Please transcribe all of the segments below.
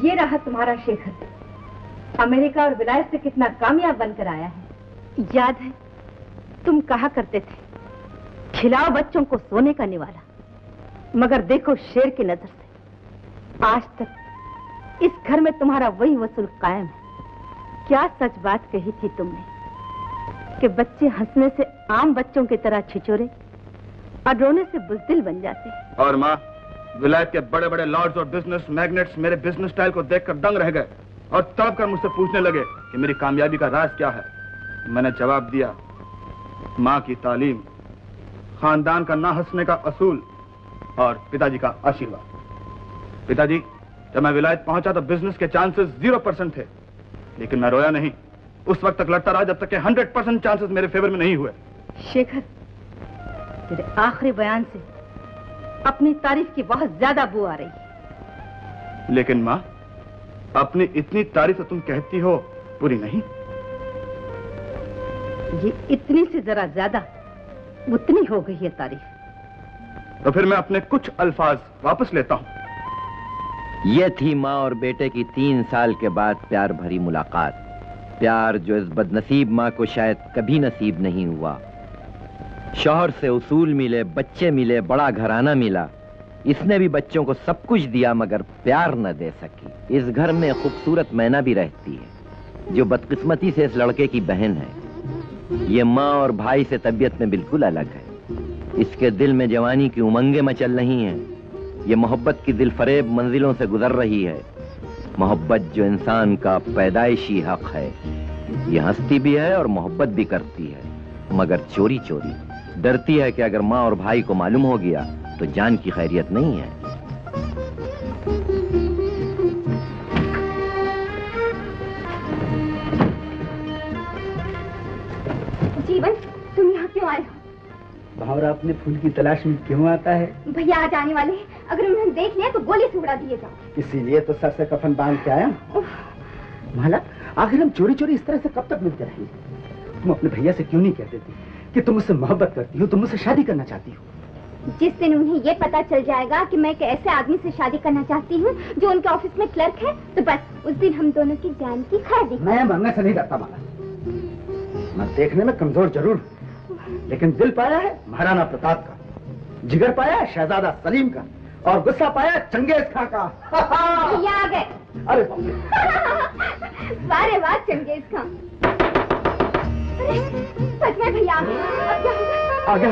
ये रहा तुम्हारा शेखर। अमेरिका और विलायत से कितना कामयाब बनकर आया है। याद है तुम कहा करते थे, खिलाओ बच्चों को सोने का निवाला, मगर देखो शेर की नजर से आज तक इस घर में तुम्हारा वही वसूल कायम है। क्या सच बात कही थी तुमने कि बच्चे हंसने से आम बच्चों की तरह छिछोरे और रोने से बुज़दिल बन जाते हैं। और माँ, विलायत के बड़े बड़े लॉर्ड्स और बिजनेस मैग्नेट्स मेरे बिजनेस स्टाइल को देखकर दंग रह गए और तड़प कर मुझसे पूछने लगे कि मेरी कामयाबी का राज क्या है। मैंने जवाब दिया, माँ की तालीम, खानदान का ना हंसने का असूल और पिताजी का आशीर्वाद। पिताजी, जब मैं विलायत पहुंचा तो बिजनेस के चांसेस 0% थे, लेकिन मैं रोया नहीं। उस वक्त तक लड़ता रहा जब तक कि 100% चांसेस मेरे फेवर में नहीं हुए। शेखर, तेरे आखिरी बयान से अपनी तारीफ की बहुत ज्यादा बू आ रही है। लेकिन माँ, अपनी इतनी तारीफ तो तुम कहती हो, पूरी नहीं। ये इतनी से जरा ज्यादा उतनी हो गई है तारीफ। तो फिर मैं अपने कुछ अल्फाज वापस लेता हूँ। ये थी माँ और बेटे की 3 साल के बाद प्यार भरी मुलाकात। प्यार जो इस बदनसीब माँ को शायद कभी नसीब नहीं हुआ। शौहर से उसूल मिले, बच्चे मिले, बड़ा घराना मिला। इसने भी बच्चों को सब कुछ दिया मगर प्यार न दे सकी। इस घर में खूबसूरत मैना भी रहती है जो बदकिस्मती से इस लड़के की बहन है। ये माँ और भाई से तबीयत में बिल्कुल अलग है। इसके दिल में जवानी की उमंगें मचल रही हैं। ये मोहब्बत की दिल फरेब मंजिलों से गुजर रही है। मोहब्बत जो इंसान का पैदाइशी हक है। ये हंसती भी है और मोहब्बत भी करती है, मगर चोरी चोरी। डरती है कि अगर माँ और भाई को मालूम हो गया तो जान की खैरियत नहीं है। जीवन, तुम यहाँ क्यों आए हो? भावरा अपने फूल की तलाश में क्यों आता है? भैया आज आने वाले हैं। अगर उन्होंने देख लिया तो गोली से उड़ा दिए जाओ। इसीलिए तो सर से कफन बांध के आया। माला, आखिर हम चोरी चोरी इस तरह से कब तक मिलते रहेंगे? तुम अपने भैया से क्यों नहीं कह देती कि तुम मुझसे मोहब्बत करती हो, तुम मुझसे शादी करना चाहती हो? जिस दिन उन्हें ये पता चल जाएगा कि मैं एक ऐसे आदमी से शादी करना चाहती हूँ जो उनके ऑफिस में क्लर्क है, तो बस उस दिन हम दोनों की जान की खैर देखेंगे। मैं मरने से नहीं डरता माला। मैं देखने में कमजोर जरूर, लेकिन दिल पाया है महाराणा प्रताप का, जिगर पाया है शहजादा सलीम का, और गुस्सा पाया चंगेज खां का। भैया आ गए। अरे वारे वाह चंगेज खां। सच में भैया आ गए। अब क्या होगा? आ गया।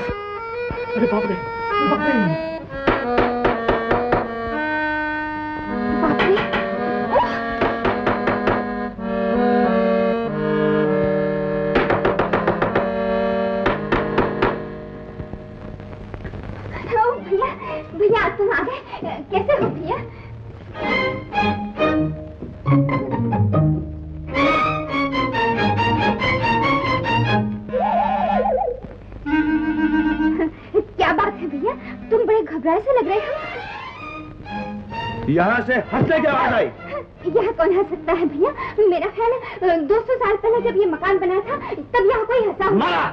अरे बाप रे, बाप रे। भैया तुम आ गए। कैसे हो भैया? क्या बात है भैया, तुम बड़े घबराए से लग रहे हो। यहाँ से हंसने की आवाज आई। यहाँ कौन हंस सकता है भैया? मेरा ख्याल है 200 साल पहले जब ये मकान बना था तब यहाँ कोई हंसा होगा।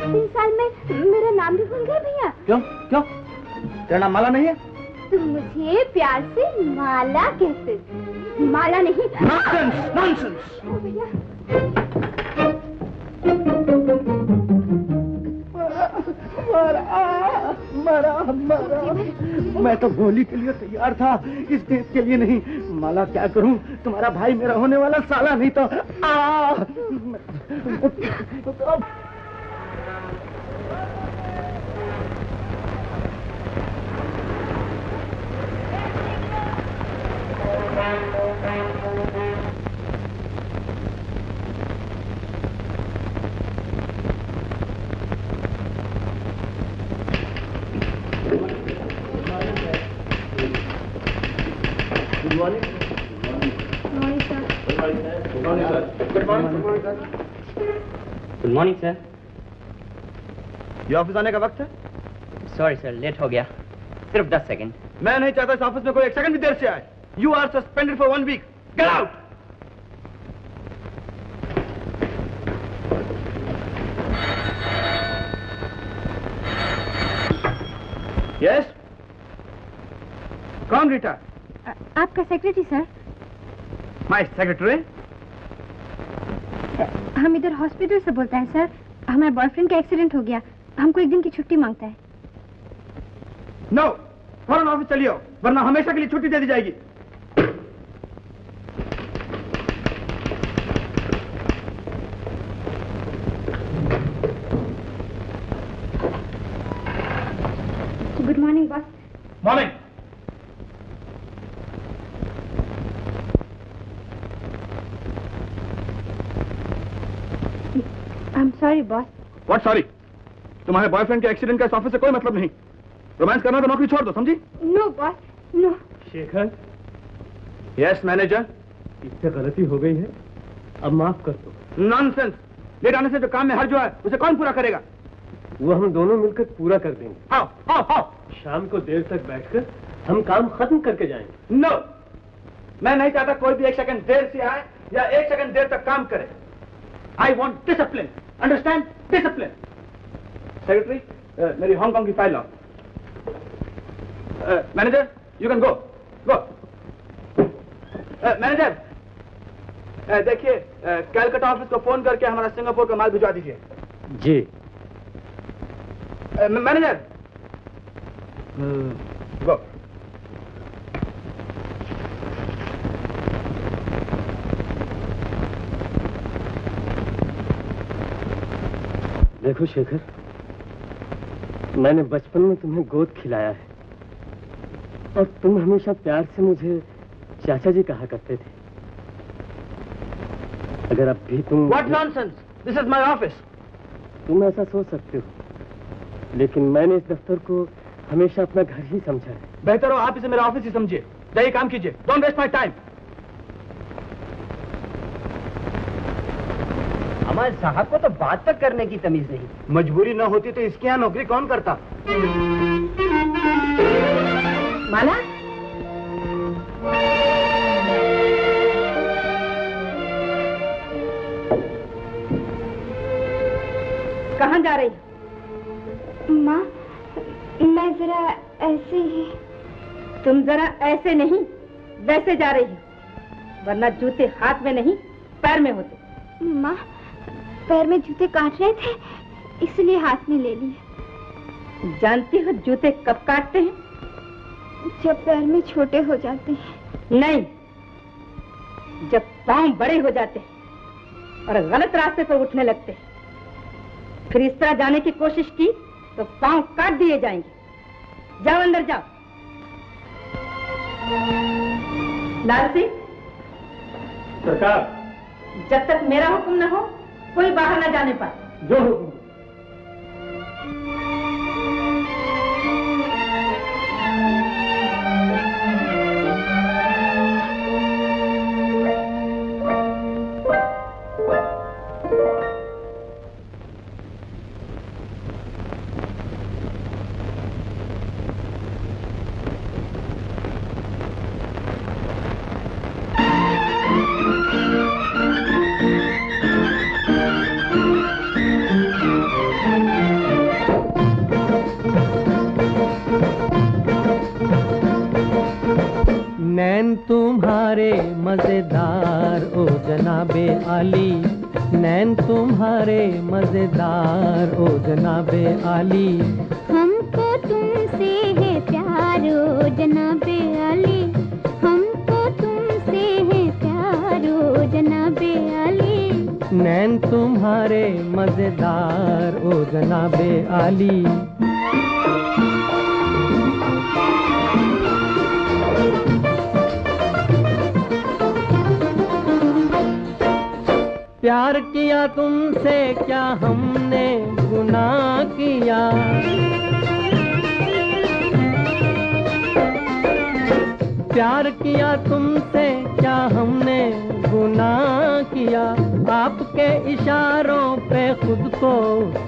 3 साल में मेरा नाम भी भूल गए भैया। क्यों क्यों? तेरा नाम माला नहीं है? तुम मुझे प्यार से माला कहते, माला नहीं। Nonsense, nonsense. भैया मरा, मरा। मैं तो गोली के लिए तैयार था, इस देश के लिए नहीं। माला क्या करूं, तुम्हारा भाई मेरा होने वाला साला नहीं तो। Good morning. Good morning, sir. Good morning, sir. Good morning, sir. Good morning, sir. Good morning sir. ये ऑफिस आने का वक्त है? सॉरी सर, लेट हो गया। सिर्फ 10 सेकंड। मैं नहीं चाहता इस ऑफिस में कोई 1 सेकंड भी देर से आए। You are suspended for 1 week. Get out. Yes? कौन रीटा? आपका सेक्रेटरी सर। My secretary? हम इधर हॉस्पिटल से बोलते हैं सर। हमारे बॉयफ्रेंड का एक्सीडेंट हो गया, हमको एक दिन की छुट्टी मांगता है। नो, फौरन ऑफिस चलिए, वरना हमेशा के लिए छुट्टी दे दी जाएगी। Good morning boss. Morning. I am sorry boss. What sorry? तुम्हारे बॉयफ्रेंड के एक्सीडेंट का इस ऑफिस से कोई मतलब नहीं। रोमांस करना तो नौकरी छोड़ दो, समझी? No boss, no. Shekhar, yes manager. इससे गलती हो गई है, अब माफ कर दो। नॉनसेंस। लेट आने से जो काम में हर्ज हुआ है उसे कौन पूरा करेगा? वो हम दोनों मिलकर पूरा कर देंगे। How how how? शाम को देर तक बैठकर हम काम खत्म करके जाएंगे। नो, मैं नहीं चाहता कोई भी एक सेकंड देर से आए या एक सेकंड देर तक काम करे। I want discipline, understand? Discipline. Secretary, मेरी हांगकांग की फाइल लाओ। Manager, you can go. Go. Manager, देखिए, कैलकाटा ऑफिस को फोन करके हमारा सिंगापुर का माल भिजवा दीजिए। जी। मैनेजर, गो। देखो शेखर, मैंने बचपन में तुम्हें गोद खिलाया है और तुम हमेशा प्यार से मुझे चाचा जी कहा करते थे। अगर अब भी तुम... What nonsense! This is my office. तुम ऐसा सोच सकते हो, लेकिन मैंने इस दफ्तर को हमेशा अपना घर ही समझा है। बेहतर हो आप इसे मेरा ऑफिस ही समझिए। जाइए काम कीजिए। Don't waste my time. हमारे साहब को तो बात तक करने की तमीज नहीं। मजबूरी न होती तो इसके यहाँ नौकरी कौन करता? माला, कहाँ जा रही? माँ, मैं जरा ऐसे ही। तुम जरा ऐसे नहीं, वैसे जा रही हो, वरना जूते हाथ में नहीं पैर में होते। माँ, पैर में जूते काट रहे थे, इसलिए हाथ में ले लिए। जानती हो जूते कब काटते हैं? जब पैर में छोटे हो जाते हैं। नहीं, जब पांव बड़े हो जाते हैं और गलत रास्ते पर उठने लगते हैं। फिर इस तरह जाने की कोशिश की तो पांव काट दिए जाएंगे। जाओ अंदर जाओ। लाल सिंह, सरकार, जब तक मेरा हुक्म न हो कोई बाहर न जाने पाए। जो हुक्म। नैन तुम्हारे मजेदार ओ जनाबे आली, नैन तुम्हारे मजेदार ओ जनाबे आली। हमको तुमसे है प्यार ओ जनाबे आली, हमको तुमसे है प्यार ओ जनाबे आली। नैन तुम्हारे मजेदार ओ जनाबे आली। प्यार किया तुमसे क्या हमने गुनाह किया, प्यार किया तुमसे क्या हमने गुनाह किया। आपके इशारों पे खुद को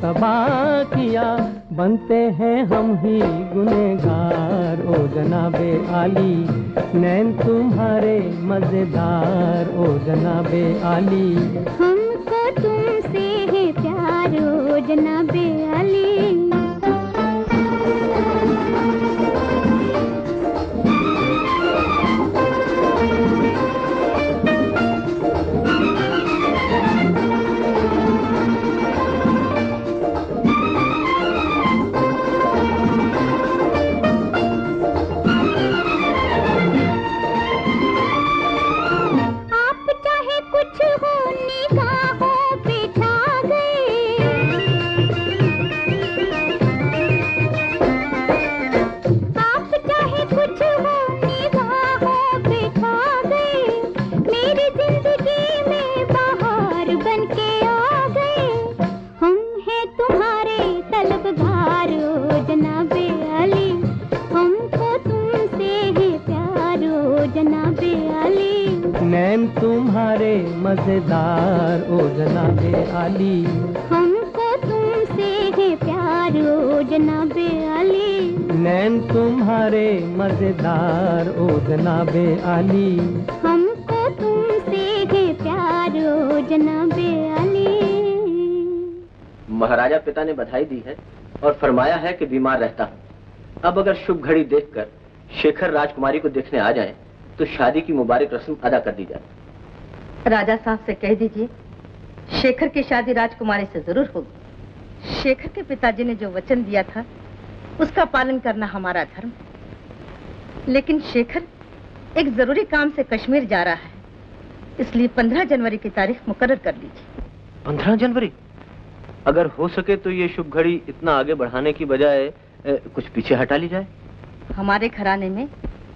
तबाह किया, बनते हैं हम ही गुनहगार ओ जनाबे आली। नैन तुम्हारे मजेदार ओ जनाबे आली। हमको तुमसे है प्यार ओ जनाबे आली। नैन तुम्हारे मजेदार ओ जनाबे आली, हमको तुमसे है प्यार ओ जनाबे आली, नैन तुम्हारे मजेदार ओ जनाबे आली, हमको तुमसे है प्यार ओ जनाबे आली। महाराजा पिता ने बधाई दी है और फरमाया है कि बीमार रहता हूँ। अब अगर शुभ घड़ी देखकर शेखर राजकुमारी को देखने आ जाए तो शादी की मुबारक रस्म अदा कर दी जाए। राजा साहब से कह दीजिए शेखर की शादी राजकुमारी से जरूर होगी। शेखर के पिताजी ने जो वचन दिया था उसका पालन करना हमारा धर्म। लेकिन शेखर एक जरूरी काम से कश्मीर जा रहा है, इसलिए 15 जनवरी की तारीख मुकर्रर कर लीजिए। 15 जनवरी? अगर हो सके तो ये शुभ घड़ी इतना आगे बढ़ाने की बजाय कुछ पीछे हटा ली जाए। हमारे घराने में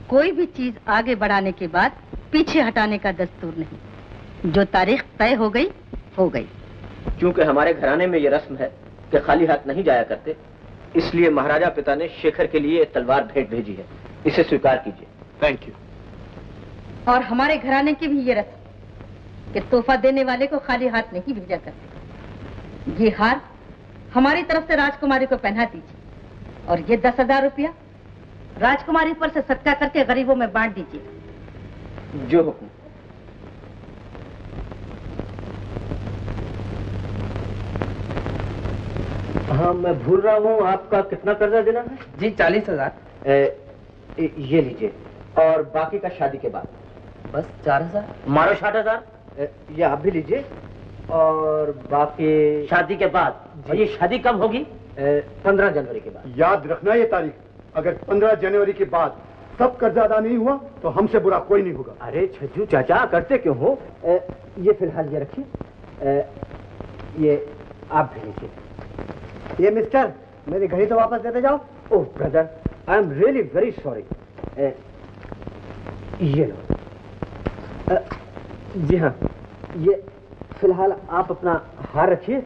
कोई भी चीज आगे बढ़ाने के बाद पीछे हटाने का दस्तूर नहीं। जो तारीख तय हो गई हो गई। क्योंकि हमारे घराने में ये रस्म है कि खाली हाथ नहीं जाया करते, इसलिए महाराजा पिता ने शेखर के लिए तलवार भेंट भेजी है। इसे स्वीकार कीजिए। Thank you. और हमारे घराने की भी ये रस्म कि तोहफा देने वाले को खाली हाथ नहीं भेजा करते। ये हार हमारी तरफ से राजकुमारी को पहना दीजिए और ये 10,000 रुपया राजकुमारी पर से सदका करके गरीबों में बांट दीजिए। जो हुक्म। हाँ, मैं भूल रहा हूँ, आपका कितना कर्जा देना है? जी 40,000। ये लीजिए, और बाकी का शादी के बाद। बस 4,000। मारो 60,000। ये आप भी लीजिए, और बाकी शादी के बाद। और ये शादी कब होगी? 15 जनवरी के बाद। याद रखना ये तारीख। अगर 15 जनवरी के बाद सब कर्जा अदा नहीं हुआ तो हमसे बुरा कोई नहीं होगा। अरे छज्जू चाचा, करते क्यों हो? ये फिलहाल ये रखिए। ये आप भी लीजिए। ये मिस्टर, मेरी घड़ी तो वापस देते जाओ। Oh brother, I am really very sorry. ये लो। जी हाँ, ये फिलहाल आप अपना हार रखिए,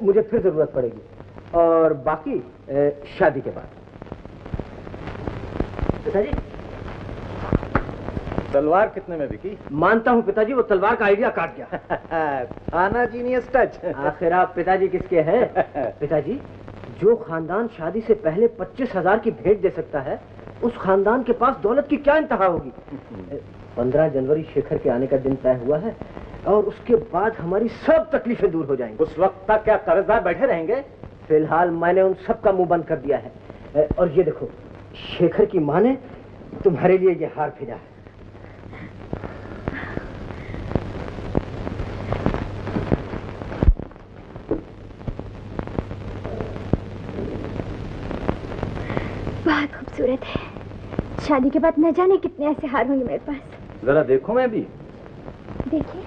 मुझे फिर जरूरत पड़ेगी। और बाकी शादी के बाद। पिताजी, तलवार कितने में बिकी? मानता हूँ पिताजी, वो तलवार का आइडिया काट गया। थाना जीनियस टच। आखिर आप पिताजी किसके हैं? पिताजी, जो खानदान शादी से पहले 25,000 की भेंट दे सकता है, उस खानदान के पास दौलत की क्या इंतहा होगी। 15 जनवरी शेखर के आने का दिन तय हुआ है और उसके बाद हमारी सब तकलीफें दूर हो जाएंगी। उस वक्त तक क्या कर्जदार बैठे रहेंगे? फिलहाल मैंने उन सब का मुंह बंद कर दिया है। और ये देखो, शेखर की माँ ने तुम्हारे लिए ये हार भेजा है। बहुत खूबसूरत है। शादी के बाद न जाने कितने ऐसे हार होंगे मेरे पास। जरा देखो। मैं भी देखिए।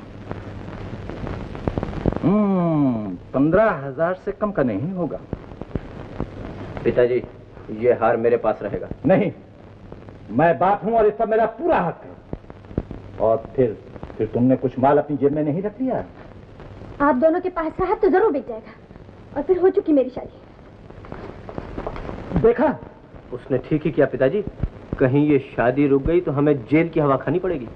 15,000 से कम का नहीं होगा। पिताजी, ये हार मेरे पास रहेगा। नहीं, मैं बाप हूं और इस पर मेरा पूरा हक है। और फिर तुमने कुछ माल अपनी जेब में नहीं रख लिया? आप दोनों के पास रहा तो जरूर बिक जाएगा और फिर हो चुकी मेरी शादी। देखा, उसने ठीक ही किया पिताजी। कहीं ये शादी रुक गई तो हमें जेल की हवा खानी पड़ेगी।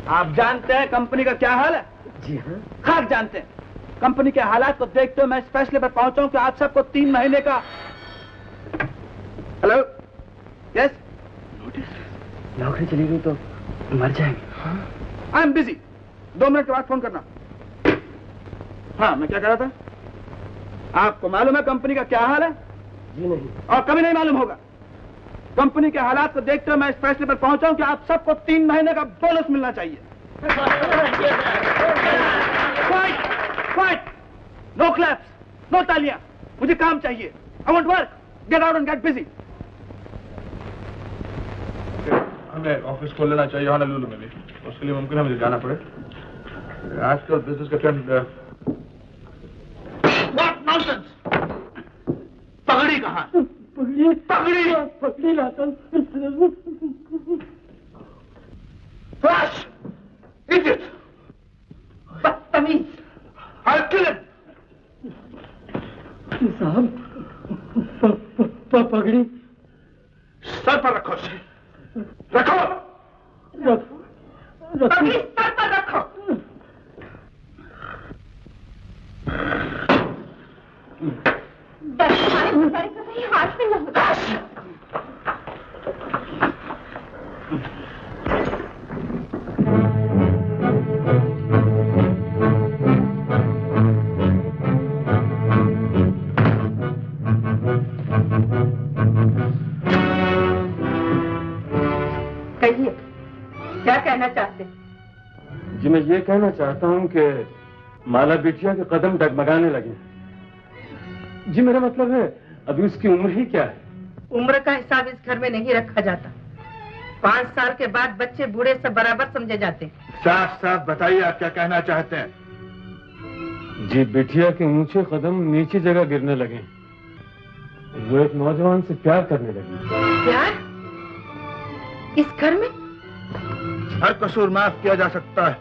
आप जानते हैं कंपनी का क्या हाल है? जी हाँ। खाक जानते हैं। कंपनी के हालात को देखते हुए मैं इस फैसले पर पहुंचा हूं कि आप सबको 3 महीने का। हेलो, यस, नौकरी चली गई तो मर जाएंगे। आई एम बिजी, 2 मिनट के बाद फोन करना। हाँ, मैं क्या कह रहा था? आपको मालूम है कंपनी का क्या हाल है? जी नहीं। और कभी नहीं मालूम होगा। कंपनी के हालात को देखते हुए मैं इस फैसले पर पहुंचा हूं कि आप सबको 3 महीने का बोनस मिलना चाहिए। क्वाइट, नो क्लैप्स, नो तालियां। मुझे काम चाहिए। I want work. Get out and get busy. हमें ऑफिस खोल लेना चाहिए हॉनोलुलु में भी। उसके लिए मुमकिन है मुझे जाना पड़े। आजकल बिजनेस का ट्रेंड। What nonsense! पगड़ी कहाँ? पगड़ी लाता। फ्लैश! इडियट! बदतमीज! I'll kill him! साहब, पगड़ी सर पर रखो उसे। रखो! अभी सर पर रखो। बस तुम्हारे बेचारे को कहीं हाथ में न हो। कहिए, क्या कहना चाहते हैं? जी मैं ये कहना चाहता हूँ कि माला बिटिया के कदम डगमगाने लगे। जी मेरा मतलब है अभी उसकी उम्र ही क्या है? उम्र का हिसाब इस घर में नहीं रखा जाता। 5 साल के बाद बच्चे बूढ़े सब बराबर समझे जाते हैं। साफ साफ बताइए आप क्या कहना चाहते हैं? जी बिटिया के ऊंचे कदम नीचे जगह गिरने लगे। वो एक नौजवान से प्यार करने लगी। प्यार? इस घर में? हर कसूर माफ किया जा सकता है,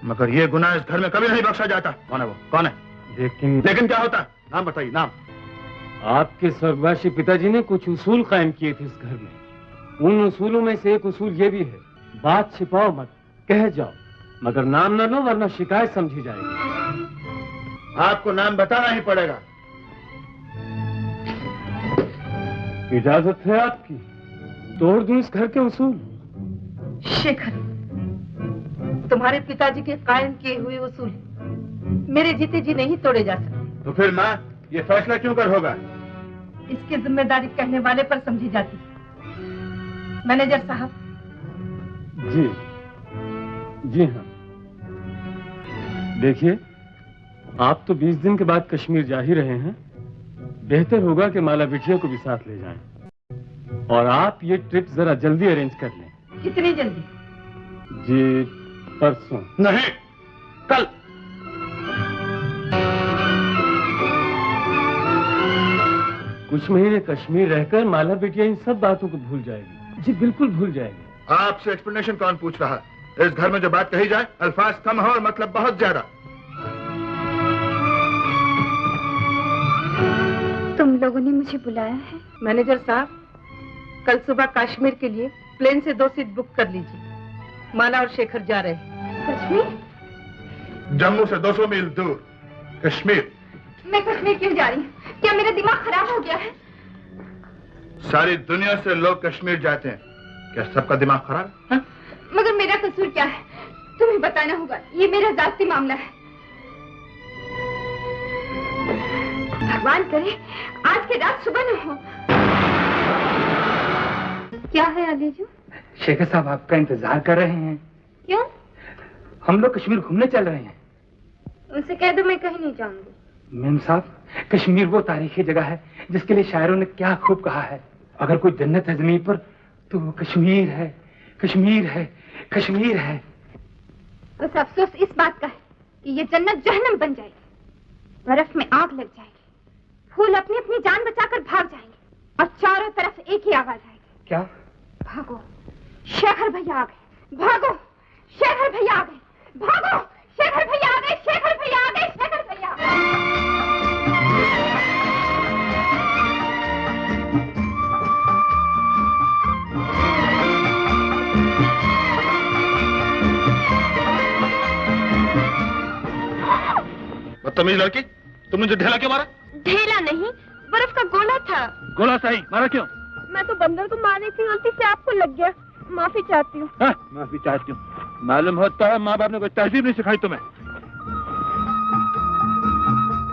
मगर ये गुनाह इस घर में कभी नहीं बख्शा जाता। कौन है वो? कौन है? लेकिन क्या होता? नाम बताइए, नाम। आपके स्वर्गवासी पिताजी ने कुछ उसूल कायम किए थे इस घर में। उन उसूलों में से एक उसूल ये भी है, बात छिपाओ मत, कह जाओ, मगर नाम न लो वरना शिकायत समझी जाएगी। आपको नाम बताना ही पड़ेगा। इजाजत है आपकी? तोड़ दूं इस घर के उसूल? शेखर, तुम्हारे पिताजी के कायम किए हुए उसूल मेरे जीते जी नहीं तोड़े जा सकते। तो फिर माँ ये फैसला क्यों कर होगा? इसकी जिम्मेदारी कहने वाले पर समझी जाती। मैनेजर साहब। जी जी हाँ, देखिए आप तो 20 दिन के बाद कश्मीर जा ही रहे हैं। बेहतर होगा कि माला बिटिया को भी साथ ले जाएं। और आप ये ट्रिप जरा जल्दी अरेंज कर लें। कितनी जल्दी? जी परसों। नहीं, कल। कुछ महीने कश्मीर रहकर माला बिटिया इन सब बातों को भूल जाएगी। जी बिल्कुल भूल जाएगी। आपसे एक्सप्लेनेशन कौन पूछ रहा है? इस घर में जो बात कही जाए अल्फाज कम हो और मतलब बहुत ज्यादा। तुम लोगों ने मुझे बुलाया है? मैनेजर साहब, कल सुबह कश्मीर के लिए प्लेन से 2 सीट बुक कर लीजिए। माला और शेखर जा रहे हैं। कश्मीर? जम्मू से 200 मील दूर कश्मीर। मैं कश्मीर क्यों जा रही हूँ? क्या मेरा दिमाग खराब हो गया है? सारी दुनिया से लोग कश्मीर जाते हैं, क्या सबका दिमाग खराब है? मगर मेरा कसूर क्या है? तुम्हें बताना होगा, ये मेरा जाती मामला है। भगवान करे आज की रात सुबह न हो। क्या है अलीजू? शेखर साहब आपका इंतजार कर रहे हैं। क्यों? हम लोग कश्मीर घूमने चल रहे हैं। उनसे कह दो मैं कहीं नहीं जाऊंगी। मेम साहब, कश्मीर वो तारीखी जगह है जिसके लिए शायरों ने क्या खूब कहा है। अगर कोई जन्नत है जमीन पर तो वो कश्मीर है, कश्मीर है, कश्मीर है। बस अफसोस इस बात का है कि ये जन्नत जहन्नम बन जाएगी, बर्फ में आग लग जाएगी, फूल अपनी अपनी जान बचाकर भाग जाएंगे और चारों तरफ एक ही आवाज आएगी। क्या? भागो, शेखर भैया आ गए। भागो, शेखर भैया आ गए। भागो, शेखर भैया आ गए। शेखर भैया आ गए। शेखर भैया आ गए। बदतमीज लड़की, तुमने जो ढेला क्यों मारा? ढेला नहीं, बर्फ का गोला था। गोला सही, मारा क्यों? मैं तो बंदर को मारने की गलती से आपको लग गया। माफी चाहती हूँ। माफी चाहती हूँ? मालूम होता है माँ बाप ने कोई तहजीब नहीं सिखाई तुम्हें।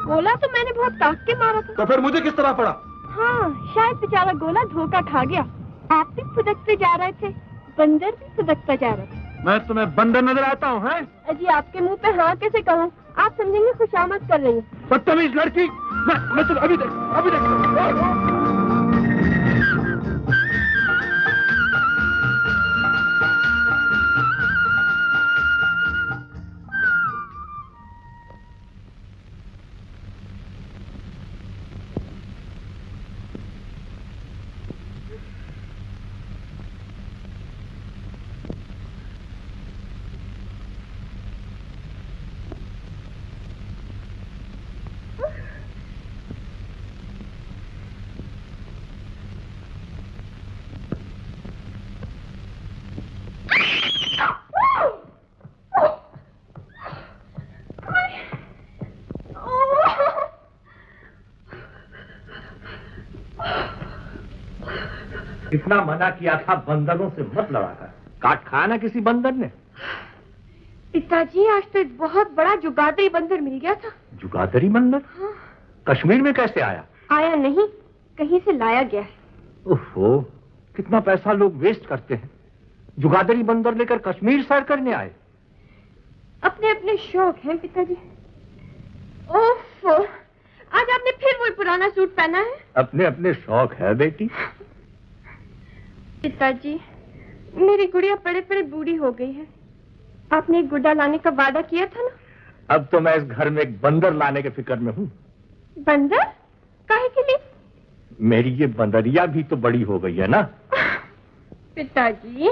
गोला तो मैंने बहुत ताक के मारा था। तो फिर मुझे किस तरह पड़ा? हाँ, शायद बेचारा गोला धोखा खा गया। आप भी फुदकते जा रहे थे, बंदर भी फुदकता जा रहा था। मैं तुम्हें बंदर नजर आता हूँ? हैं? अजी आपके मुंह पे हाँ कैसे कहूँ? आप समझेंगे खुशामद कर रही हूँ। बदतमीज लड़की, मैं तुम्हें अभी देख। इतना मना किया था बंदरों से मत लड़ा कर, काट खाया ना किसी बंदर ने। पिताजी आज तो एक बहुत बड़ा जुगादरी बंदर मिल गया था। जुगादरी बंदर? हाँ। कश्मीर में कैसे आया? आया नहीं, कहीं से लाया गया है। ओहो, कितना पैसा लोग वेस्ट करते हैं। जुगादरी बंदर लेकर कश्मीर सैर करने आए। अपने अपने शौक हैं पिताजी। ओफो, आज आपने फिर वही पुराना सूट पहना है। अपने अपने शौक है बेटी। पिताजी, मेरी गुड़िया पड़े पड़े बूढ़ी हो गई है। आपने एक गुड्डा लाने का वादा किया था ना। अब तो मैं इस घर में एक बंदर लाने के फिक्र में हूँ। बंदर? काहे के लिए? मेरी ये बंदरिया भी तो बड़ी हो गई है ना। पिताजी।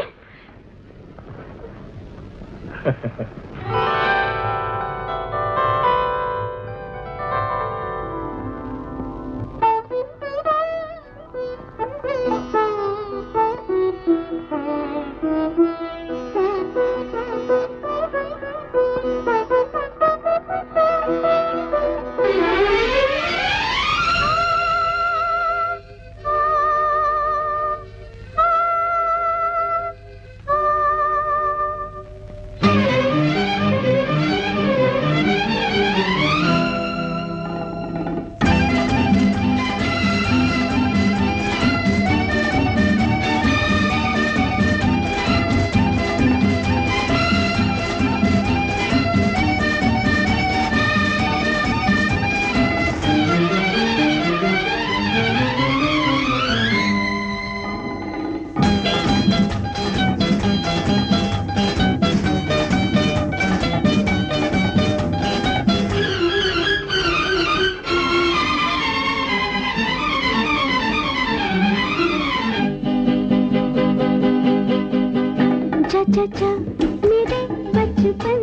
चाचा मेरे बचपन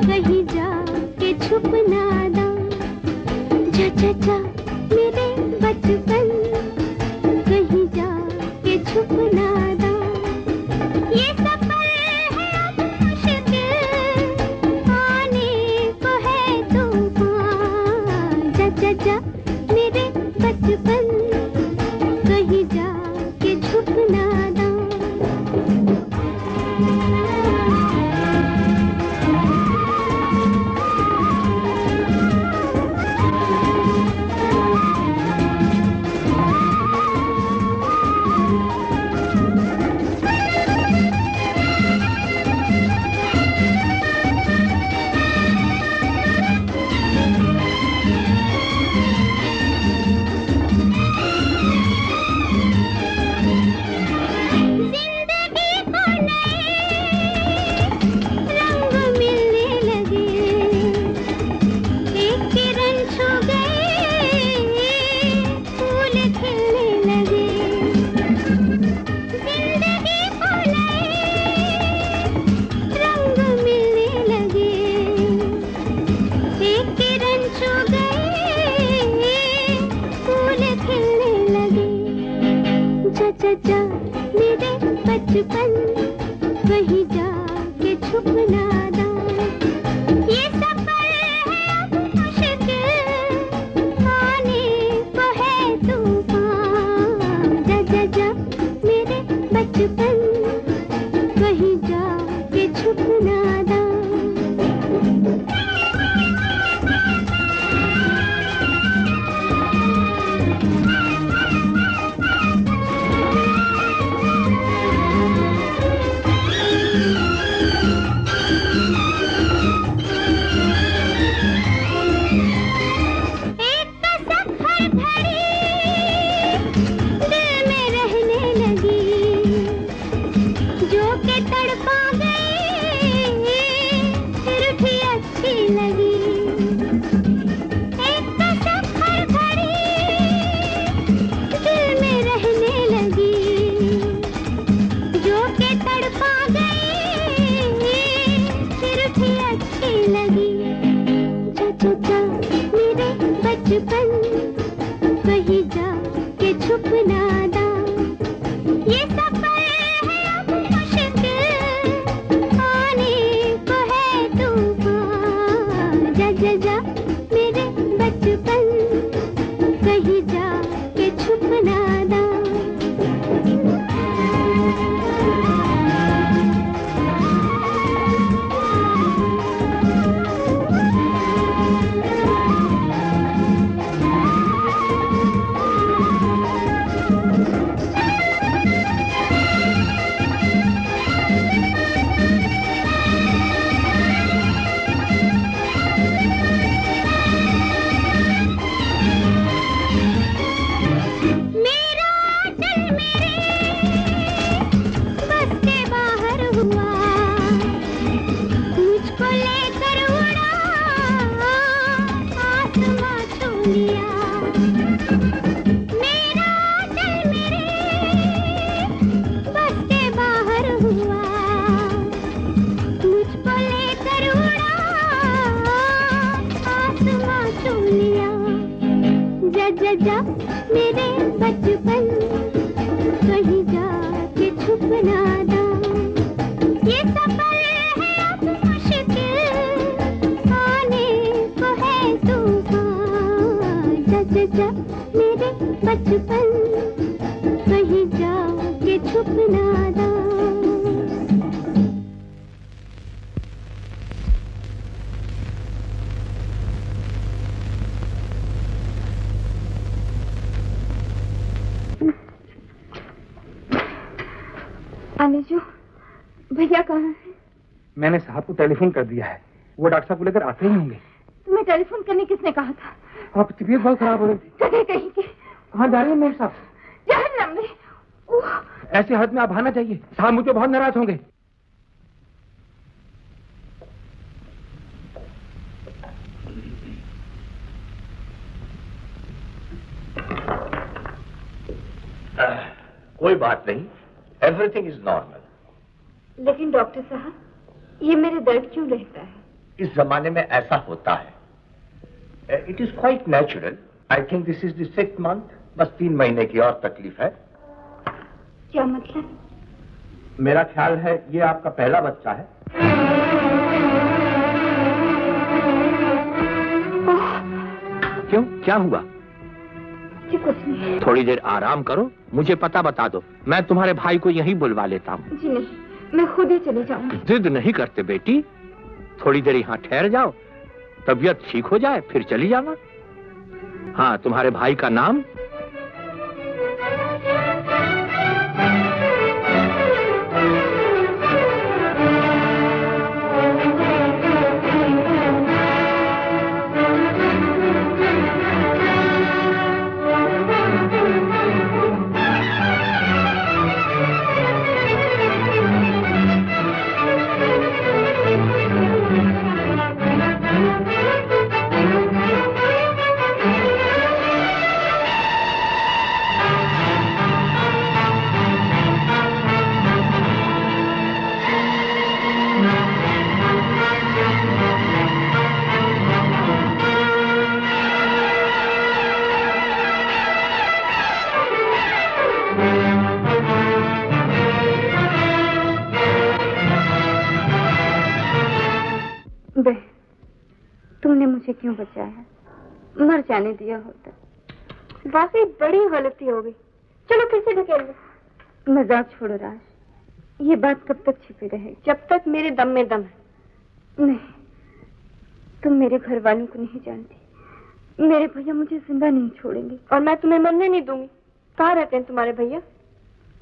कहीं जा के छुप ना दा। चाचा मेरे बचपन कहीं जा के छुप ना दा। ये सफर है अब मुश्किल आने को है तूफान। चाचा मेरे बचपन कहीं जा के छुप ना दा। चाचा मेरे बचपन कहीं जा के छुप ना दा। ये सफर है अब मुश्किल आने को है तूफान। चाचा मेरे बचपन कहीं जा के छुप ना दा। जा जा मेरे बचपन, कहीं जाके छुप ना जा। ये सफर है अब मुश्किल, आने को है तूफान। जा जा जा मेरे बचपन, कहीं जाके छुप ना जा। आलीजू, भैया कहाँ है? मैंने साहब को टेलीफोन कर दिया है, वो डॉक्टर साहब को लेकर आते ही होंगे। तुम्हें टेलीफोन करने किसने कहा था? आप तबीयत बहुत खराब हो रही थी। जगह कहीं की। कहाँ जा रही है मेम साहब? जहन्नम में। ऐसे हाथ में आप आना चाहिए, साहब मुझे बहुत नाराज होंगे। कोई बात नहीं, एवरीथिंग इज नॉर्मल। लेकिन डॉक्टर साहब, ये मेरे दर्द क्यों रहता है? इस जमाने में ऐसा होता है। It is quite natural. I think this is the 6th month। बस 3 महीने की और तकलीफ है। क्या मतलब? मेरा ख्याल है ये आपका पहला बच्चा है। क्यों, क्या हुआ? जी कुछ नहीं। थोड़ी देर आराम करो, मुझे पता बता दो, मैं तुम्हारे भाई को यहीं बुलवा लेता हूँ। जी नहीं, मैं खुद ही चली जाऊंगी। जिद नहीं करते बेटी, थोड़ी देर यहाँ ठहर जाओ, तबीयत ठीक हो जाए फिर चली जाना। हाँ, तुम्हारे भाई का नाम? तुमने मुझे क्यों बचाया? मर जाने दिया होता। वाकई बड़ी गलती हो गई। चलो फिर से ढकेल लो। मजाक छोड़ो राज, ये बात कब तक छिपी रहे? जब तक मेरे दम में दम है। नहीं, तुम मेरे घर वालों को नहीं जानती। मेरे भैया मुझे जिंदा नहीं छोड़ेंगे और मैं तुम्हें मरने नहीं दूंगी। कहाँ रहते हैं तुम्हारे भैया?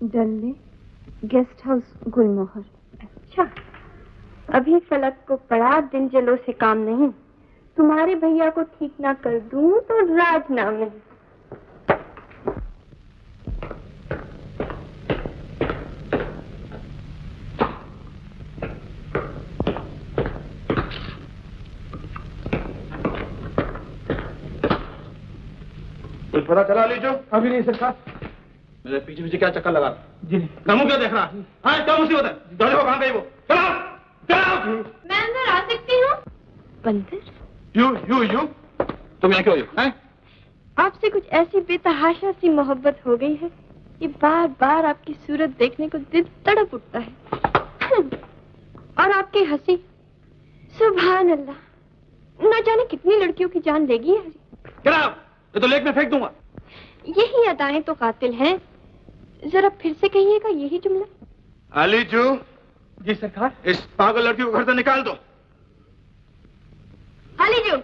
डल में, गेस्ट हाउस गुलमोहर। अच्छा, अभी फलक को पड़ा दिल जलो से काम नहीं। तुम्हारे भैया को ठीक ना कर दूं तो राज नाम नहीं। कुछ पता चला लीजो? अभी नहीं सरकार। मेरे पीछे पीछे क्या चक्कर लगा? जी नहीं। कामू क्या देख रहा? हाँ, क्या मुसीबत है? देखो कहाँ गई वो? चलो, चलो। मैं अंदर आ सकती हूँ? बंदर? यू तुम यहाँ क्यों हो? आपसे कुछ ऐसी बेतहाशा सी मोहब्बत हो गई है कि बार बार आपकी सूरत देखने को दिल तड़प उठता है। और आपकी हंसी, सुभान अल्लाह, न जाने कितनी लड़कियों की जान लेगी है। ये तो लेक में फेंक दूंगा। यही अदाएं तो कातिल हैं। जरा फिर से कहिएगा यही जुमला। अलीजू। जी सरकार। इस पागल लड़की को घर से निकाल दो। अलीजू,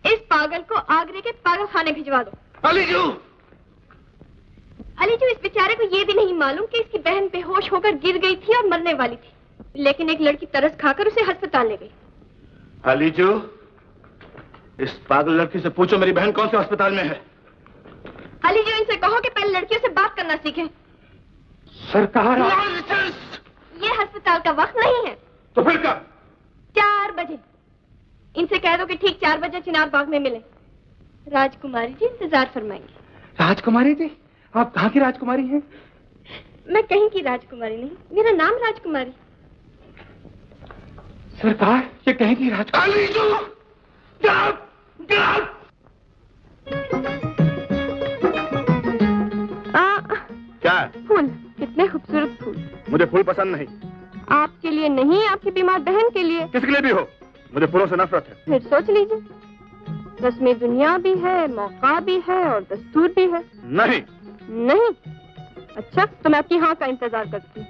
इस पागल को आगरे के पागल खाने भिजवा दो। अलीजू। अलीजू, इस बेचारे को ये भी नहीं मालूम कि इसकी बहन बेहोश होकर गिर गई थी और मरने वाली थी, लेकिन एक लड़की तरस खाकर उसे अस्पताल ले गई। अलीजू, इस पागल लड़की से पूछो मेरी बहन कौन से अस्पताल में है। अलीजू, इनसे कहो कि पहले लड़कियों से बात करना सीखें। सरकार, ये अस्पताल का वक्त नहीं है। तो फिर कब? 4 बजे। इनसे कह दो कि ठीक 4 बजे चिनाब बाग में मिले। राजकुमारी जी इंतजार फरमाएंगे। राजकुमारी जी? आप कहाँ की राजकुमारी हैं? मैं कहीं की राजकुमारी नहीं, मेरा नाम राजकुमारी। सरकार, ये कहीं की राजकुमारी। फूल, कितने खूबसूरत फूल। मुझे फूल पसंद नहीं। आपके लिए नहीं, आपकी बीमार बहन के लिए। किसके लिए भी हो, मुझे फूलों से नफरत है। फिर सोच लीजिए, रस्म दुनिया भी है, मौका भी है और दस्तूर भी है। नहीं। नहीं? अच्छा, तो मैं आपकी हाँ का इंतजार करती हूँ।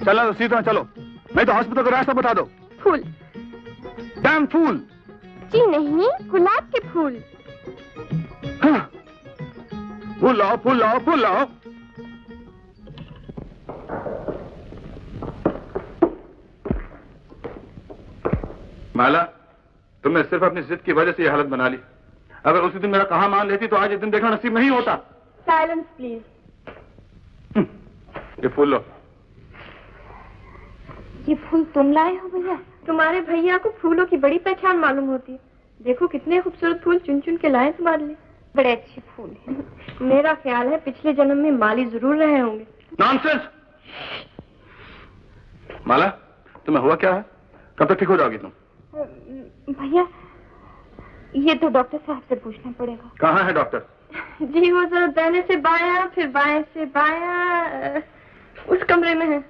चलो तो सीधा चलो, नहीं तो हॉस्पिटल का रास्ता बता दो। फूल। डैम फूल। जी नहीं, गुलाब के फूल। हाँ। फूल लाओ, फूल लाओ, फूल लाओ। माला, तुमने सिर्फ अपनी जिद की वजह से यह हालत बना ली। अगर उसी दिन मेरा कहा मान लेती तो आज ये दिन देखना नसीब नहीं होता। Silence please. ये फूल लो। ये फूल तुम लाए हो भैया? तुम्हारे भैया को फूलों की बड़ी पहचान मालूम होती है। देखो कितने खूबसूरत फूल चुन चुन के लाए तुम्हारे लिए। बड़े अच्छे फूल हैं। मेरा ख्याल है पिछले जन्म में माली जरूर रहे होंगे। नॉनसेंस। माला, तुम्हें हुआ क्या है? कब तक ठीक हो जाओगी तुम? भैया, ये तो डॉक्टर साहब से पूछना पड़ेगा। कहाँ है डॉक्टर? जी वो जरा दाहिने से बायां, फिर बाएं से बायां, उस कमरे में है।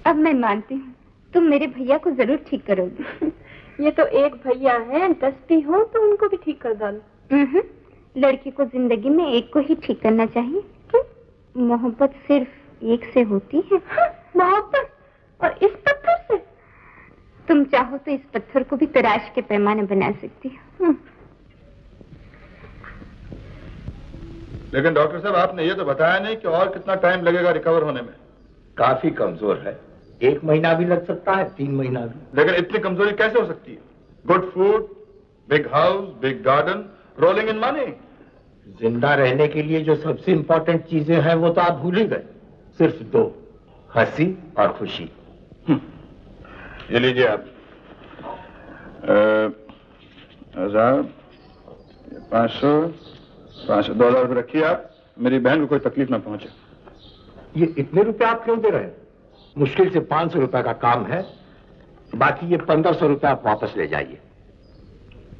अब मैं मानती हूँ तुम मेरे भैया को जरूर ठीक करोगी। ये तो एक भैया है, 10 भी हो तो उनको भी ठीक कर डालो। लड़की को जिंदगी में एक को ही ठीक करना चाहिए। क्यों? मोहब्बत सिर्फ एक से होती है। मोहब्बत? और इस पत्थर से? तुम चाहो तो इस पत्थर को भी तराश के पैमाने बना सकती हो। लेकिन डॉक्टर साहब, आपने ये तो बताया नहीं कि और कितना टाइम लगेगा रिकवर होने में। काफी कमजोर है, 1 महीना भी लग सकता है, 3 महीना भी। लेकिन इतनी कमजोरी कैसे हो सकती है? Good food, big house, big garden, rolling in money. जिंदा रहने के लिए जो सबसे इंपॉर्टेंट चीजें हैं वो तो आप भूल ही गए। सिर्फ 2, हंसी और खुशी। ये लीजिए आप। 1000, 500, 2000 रुपये रखिए आप। मेरी बहन को कोई तकलीफ ना पहुंचे। ये इतने रुपए आप क्यों दे रहे हैं? मुश्किल से 500 रुपए का काम है, बाकी ये 1500 रुपए आप वापस ले जाइए।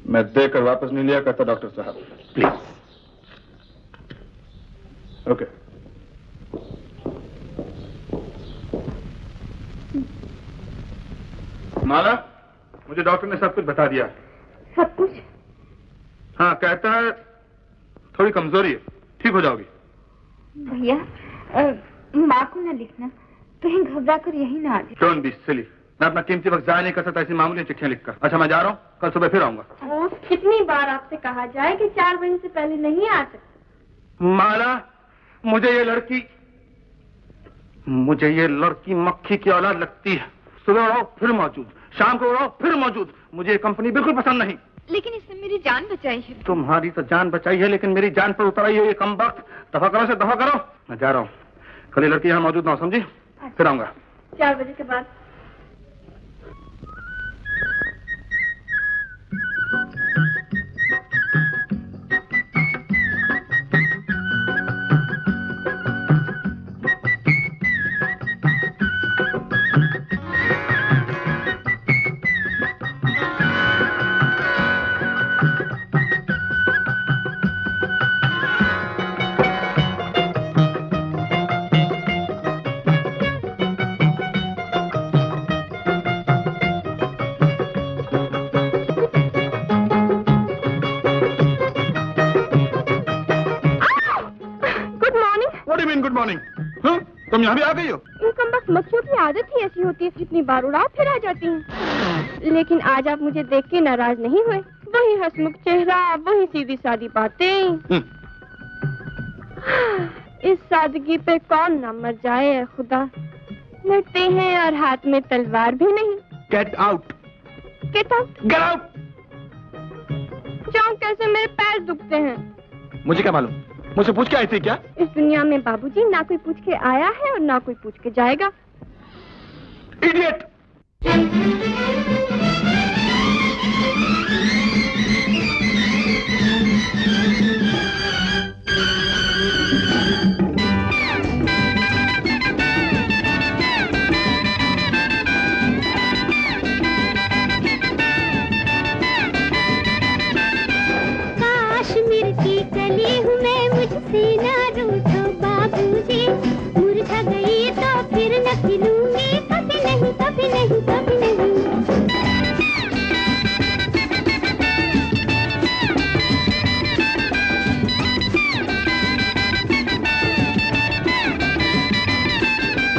मैं देकर वापस नहीं लिया करता डॉक्टर साहब। प्लीज। ओके। माला, मुझे डॉक्टर ने सब कुछ बता दिया। सब कुछ? हाँ, कहता है थोड़ी कमजोरी है, ठीक हो जाओगी। भैया, माँ को न लिखना, कहीं घबरा कर यही ना आ जाए। Don't be silly. मैं अपना कीमती वक्त जाया नहीं कर सकता ऐसी मामूली चिट्ठियां लिखकर। अच्छा, मैं जा रहा हूँ, कल सुबह फिर आऊंगा। कितनी बार आपसे कहा जाए कि 4 बजे से पहले नहीं आ सकते। माला, मुझे ये लड़की मक्खी की औलाद लगती है। सुबह उड़ाओ फिर मौजूद, शाम को उड़ाओ फिर मौजूद। मुझे ये कंपनी बिल्कुल पसंद नहीं। लेकिन इसने मेरी जान बचाई है। तुम्हारी तो जान बचाई है, लेकिन मेरी जान पर उतर आई है ये कम वक्त। दफा करो से दफा करो। मैं जा रहा हूँ, कल ये लड़की यहाँ मौजूद ना हो, समझी? फिर आऊंगा 4 बजे के बाद। तुम यहाँ भी आ गई हो? इनकम बस मक्खियों की आदत ही ऐसी होती है, जितनी बार उड़ाओ फिर आ जाती हैं। लेकिन आज आप मुझे देख के नाराज नहीं हुए? वही हंसमुख चेहरा, वही सीधी सादी बातें। इस सादगी पे कौन ना मर जाए खुदा। लड़ते हैं और हाथ में तलवार भी नहीं। Get out. Get out? Get out. जाऊं कैसे? मेरे पैर दुखते हैं। मुझे क्या मालूम, मुझसे पूछ के आई थी क्या? इस दुनिया में बाबूजी ना कोई पूछ के आया है और ना कोई पूछ के जाएगा। इडियट! काश्मीर की कली हूँ मैं, मुझसे ना रूठो बाबूजी। मुरझा गई तो फिर न खिलूंगी, कभी नहीं कभी नहीं कभी नहीं।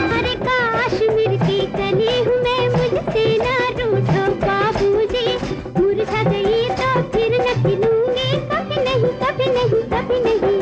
अरे काश्मीर की कली हूँ मैं, मुझसे ना रूठो बाबूजी। मुरझा गई तो फिर न खिलूंगी, कभी नहीं कभी नहीं कभी नहीं।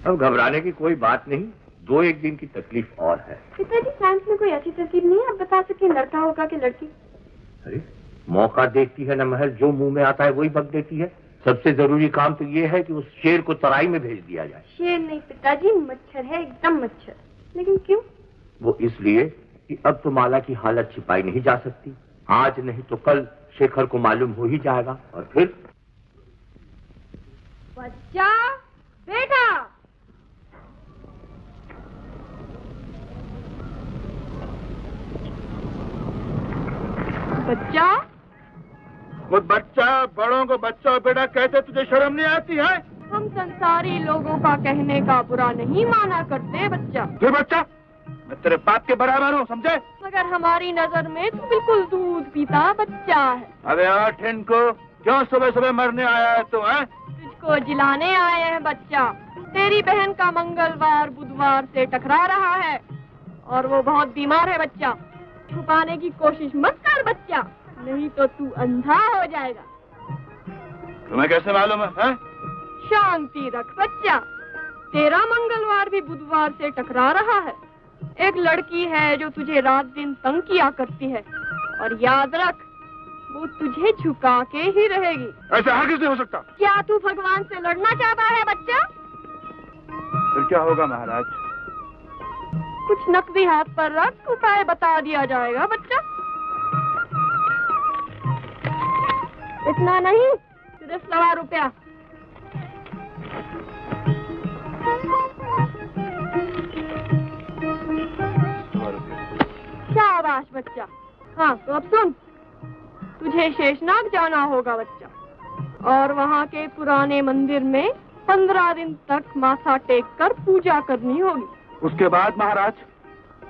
अब घबराने की कोई बात नहीं, 2-1 दिन की तकलीफ और है। पिताजी साइंस में कोई ऐसी तरकीब नहीं है आप बता सके लड़का होगा कि लड़की? अरे मौका देखती है ना महल, जो मुंह में आता है वही बक देती है। सबसे जरूरी काम तो ये है कि उस शेर को तराई में भेज दिया जाए। शेर नहीं पिताजी, मच्छर है, एकदम मच्छर। लेकिन क्यों? वो इसलिए कि अब तो माला की हालत छिपाई नहीं जा सकती। आज नहीं तो कल शेखर को मालूम हो ही जाएगा और फिर। बच्चा बेटा, बच्चा वो बच्चा बड़ों को बच्चा और बेटा कहते, तुझे शर्म नहीं आती है? हम संसारी लोगों का कहने का बुरा नहीं माना करते बच्चा। फिर बच्चा, मैं तेरे बाप के बराबर हूँ, समझे? मगर हमारी नजर में तू बिल्कुल दूध पीता बच्चा है। अबे आठ इनको, क्यों सुबह सुबह मरने आया है तू? है तुझको जिलाने आए हैं बच्चा। तेरी बहन का मंगलवार बुधवार से टकरा रहा है और वो बहुत बीमार है बच्चा। छुपाने की कोशिश मत कर बच्चा, नहीं तो तू अंधा हो जाएगा। तुम्हें कैसे मालूम है? शांति रख बच्चा, तेरा मंगलवार भी बुधवार से टकरा रहा है। एक लड़की है जो तुझे रात दिन तंग किया करती है और याद रख वो तुझे झुका के ही रहेगी। ऐसा हरगिज़ नहीं हो सकता। क्या तू भगवान से लड़ना चाहता है बच्चा? फिर क्या होगा महाराज? कुछ नकदी हाथ पर रख, उपाय बता दिया जाएगा बच्चा। इतना नहीं, सिर्फ 100 रुपया। शाबाश बच्चा। हाँ तो अब सुन, तुझे शेषनाग जाना होगा बच्चा और वहाँ के पुराने मंदिर में 15 दिन तक माथा टेक कर पूजा करनी होगी। उसके बाद महाराज?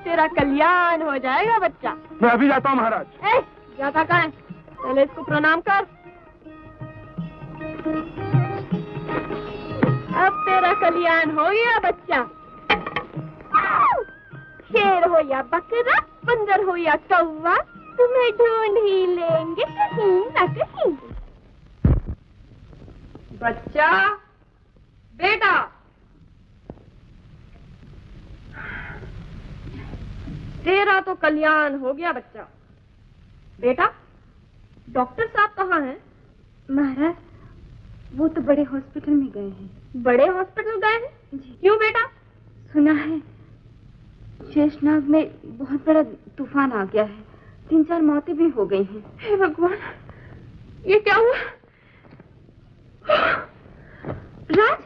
तेरा कल्याण हो जाएगा बच्चा। मैं अभी जाता हूँ महाराज। जाता कहाँ है? पहले इसको प्रणाम कर। अब तेरा कल्याण हो गया बच्चा। शेर हो या बकरा, बंदर हो या कौवा, तुम्हें ढूंढ ही लेंगे कहीं न कहीं। बच्चा बेटा, तेरा तो कल्याण हो गया बच्चा। बेटा, डॉक्टर साहब कहाँ हैं? महाराज, वो तो बड़े हॉस्पिटल में गए हैं। बड़े हॉस्पिटल गए हैं? क्यों बेटा? सुना है शेषनाग में बहुत बड़ा तूफान आ गया है, 3-4 मौतें भी हो गई हैं। हे भगवान, ये क्या हुआ? राज,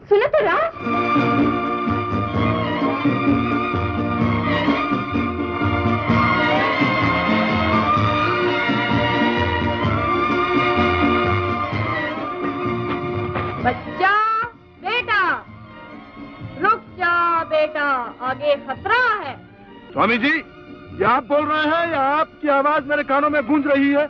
सुनो तो राज। बच्चा बेटा, रुक जा बेटा, आगे खतरा है। स्वामी जी, ये आप बोल रहे हैं या आपकी आवाज मेरे कानों में गूंज रही है?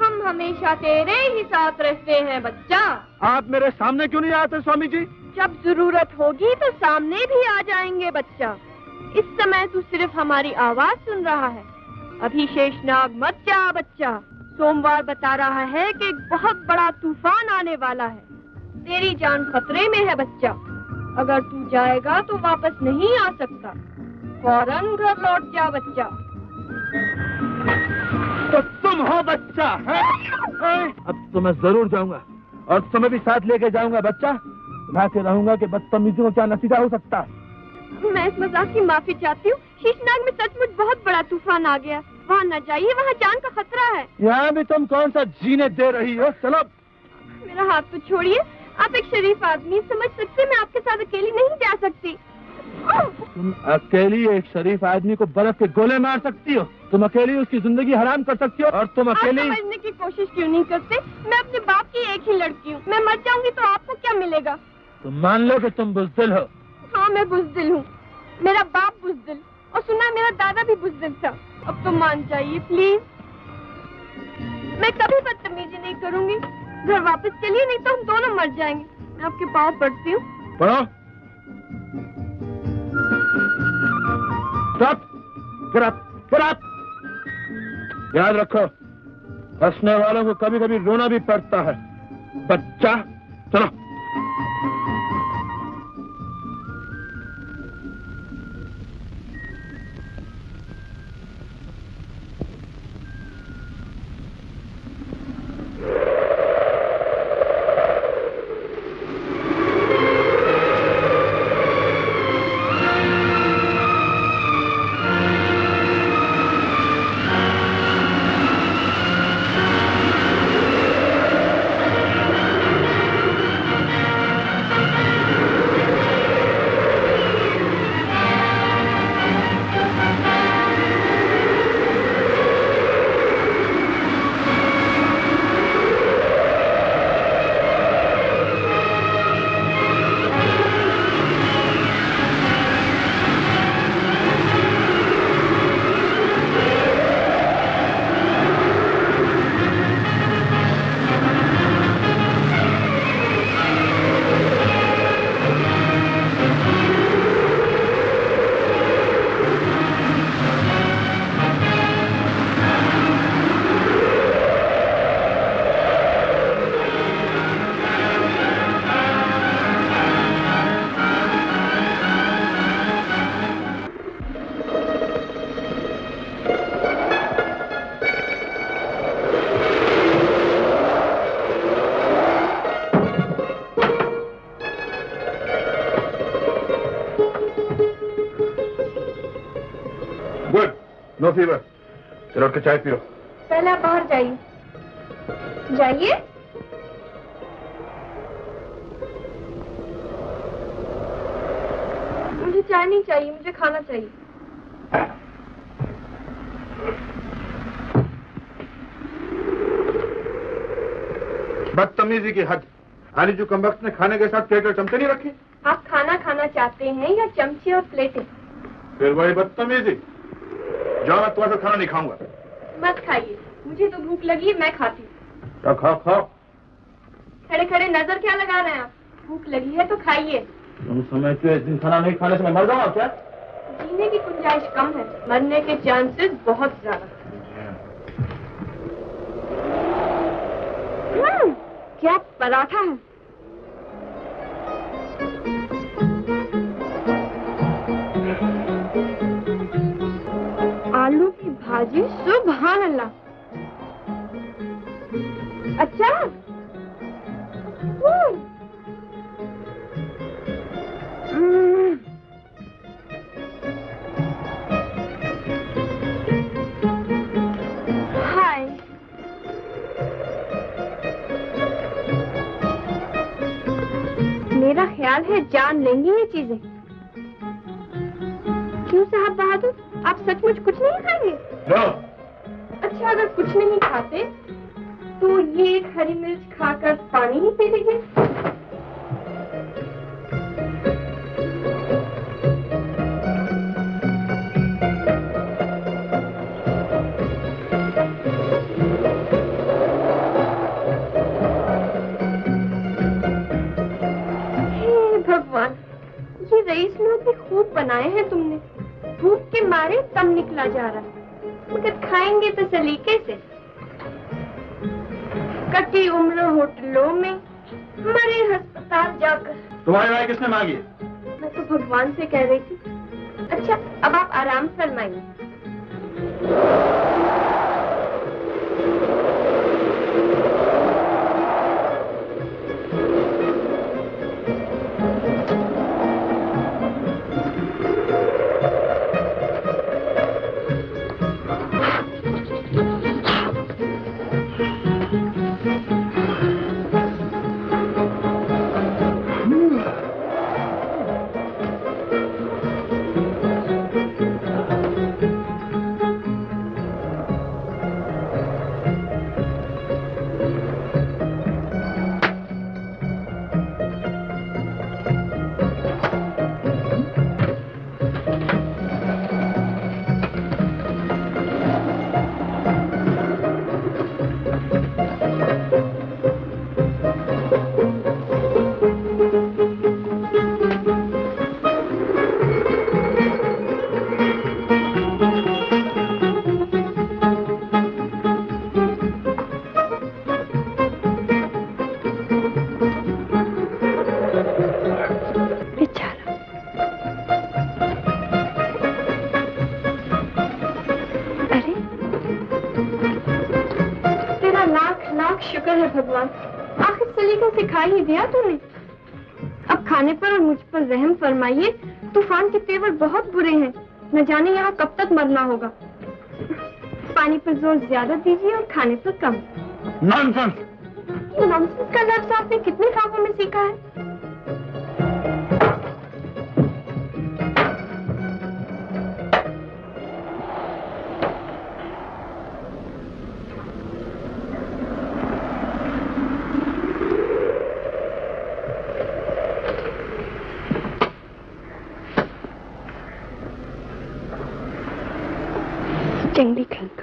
हम हमेशा तेरे ही साथ रहते हैं बच्चा। आप मेरे सामने क्यों नहीं आते स्वामी जी? जब जरूरत होगी तो सामने भी आ जाएंगे बच्चा। इस समय तू सिर्फ हमारी आवाज सुन रहा है। अभी शेषनाग मत जा बच्चा। सोमवार बता रहा है कि एक बहुत बड़ा तूफान आने वाला है। तेरी जान खतरे में है बच्चा। अगर तू जाएगा तो वापस नहीं आ सकता। फौरन घर लौट जा बच्चा। तो तुम हो बच्चा है? अब तो मैं जरूर जाऊंगा और तुम्हें भी साथ लेके जाऊंगा बच्चा। मैं से रहूंगा कि बदतमीजी को क्या नतीजा हो सकता है। मैं इस मजाक की माफी चाहती हूँ। शेषनाग में सचमुच बहुत बड़ा तूफान आ गया। वहाँ न जाइए, वहाँ जान का खतरा है। यहाँ भी तुम कौन सा जीने दे रही हो? चलो। मेरा हाथ तो छोड़िए। आप एक शरीफ आदमी, समझ सकते मैं आपके साथ अकेली नहीं जा सकती। तुम अकेली एक शरीफ आदमी को बर्फ के गोले मार सकती हो? तुम अकेली उसकी जिंदगी हराम कर सकती हो? और तुम अकेली समझने की कोशिश क्यों नहीं करते? मैं अपने बाप की एक ही लड़की हूँ। मैं मर जाऊंगी तो आपको क्या मिलेगा? तुम मान लो कि तुम बुज़दिल हो। हाँ, मैं बुज़दिल हूँ। मेरा बाप बुज़दिल, और सुना मेरा दादा भी बुज़दिल था। अब तो मान जाइए प्लीज। मैं कभी बदतमीजी नहीं करूंगी। घर वापस चलिए, नहीं तो हम दोनों मर जाएंगे। मैं आपके पाँव पड़ती हूँ। पढ़ो। Stop. Get up, get up. याद रखो, हंसने वालों को कभी कभी रोना भी पड़ता है। बच्चा, चलो। No fever. चलो उठ के चाय पियो। पहले आप बाहर जाइए। जाइए। मुझे चाय नहीं चाहिए, मुझे खाना चाहिए। बदतमीजी की हद। आनी जो कमबख्त ने खाने के साथ प्लेट और चमचे नहीं रखी। आप खाना खाना चाहते हैं या चमचे और प्लेटें? फिर वही बदतमीजी। जाओ, मैं तुम्हारे साथ खाना नहीं खाऊंगा। मत खाइए, मुझे तो भूख लगी है, मैं खाती हूँ। खाओ खाओ। खड़े खड़े नजर क्या लगा रहे हैं आप? भूख लगी है तो खाइए। तुम समझते हो इस दिन खाना नहीं खाने से मैं मर जाऊंगा क्या? जीने की गुंजाइश कम है, मरने के चांसेस बहुत ज्यादा। क्या पराठा है। आलू की भाजी, सुभान अल्लाह। अच्छा। हाय। मेरा ख्याल है जान लेंगी ये चीजें। क्यों साहब बहादुर, आप सचमुच कुछ नहीं खाएंगे? no. अच्छा, अगर कुछ नहीं खाते तो ये एक हरी मिर्च खाकर पानी ही पी लीजिए। भगवान, ये रईस लोग भी खूब बनाए हैं तुमने। भूख के मारे दम निकला जा रहा है, मगर खाएंगे तो सलीके से। कटी उम्र होटलों में, मरे अस्पताल जाकर। तुम्हारी राय किसने मांगी? मैं तो भगवान से कह रही थी। अच्छा, अब आप आराम फरमाइए। शुक्र है भगवान, आखिर सलीका सिखा ही दिया तूने। अब खाने पर और मुझ पर रहम फरमाइए। तूफान के तेवर बहुत बुरे हैं, न जाने यहाँ कब तक मरना होगा। पानी पर जोर ज्यादा दीजिए और खाने पर कम। नॉनसेंस। ये नॉनसेंस का लफ्ज़ आपने कितने ख्वाबों में सीखा है? चंगी खंक।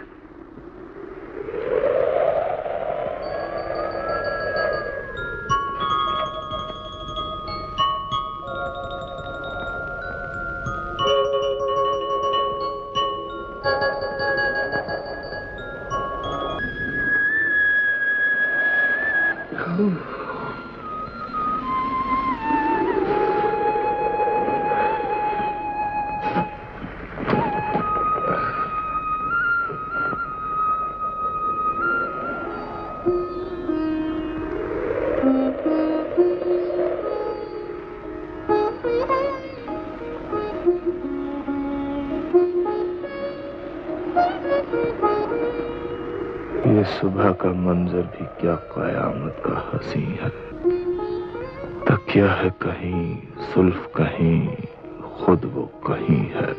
सुबह का मंजर भी क्या कयामत का हंसी है। तकिया है कहीं, सुल्फ कहीं, खुद वो कहीं है।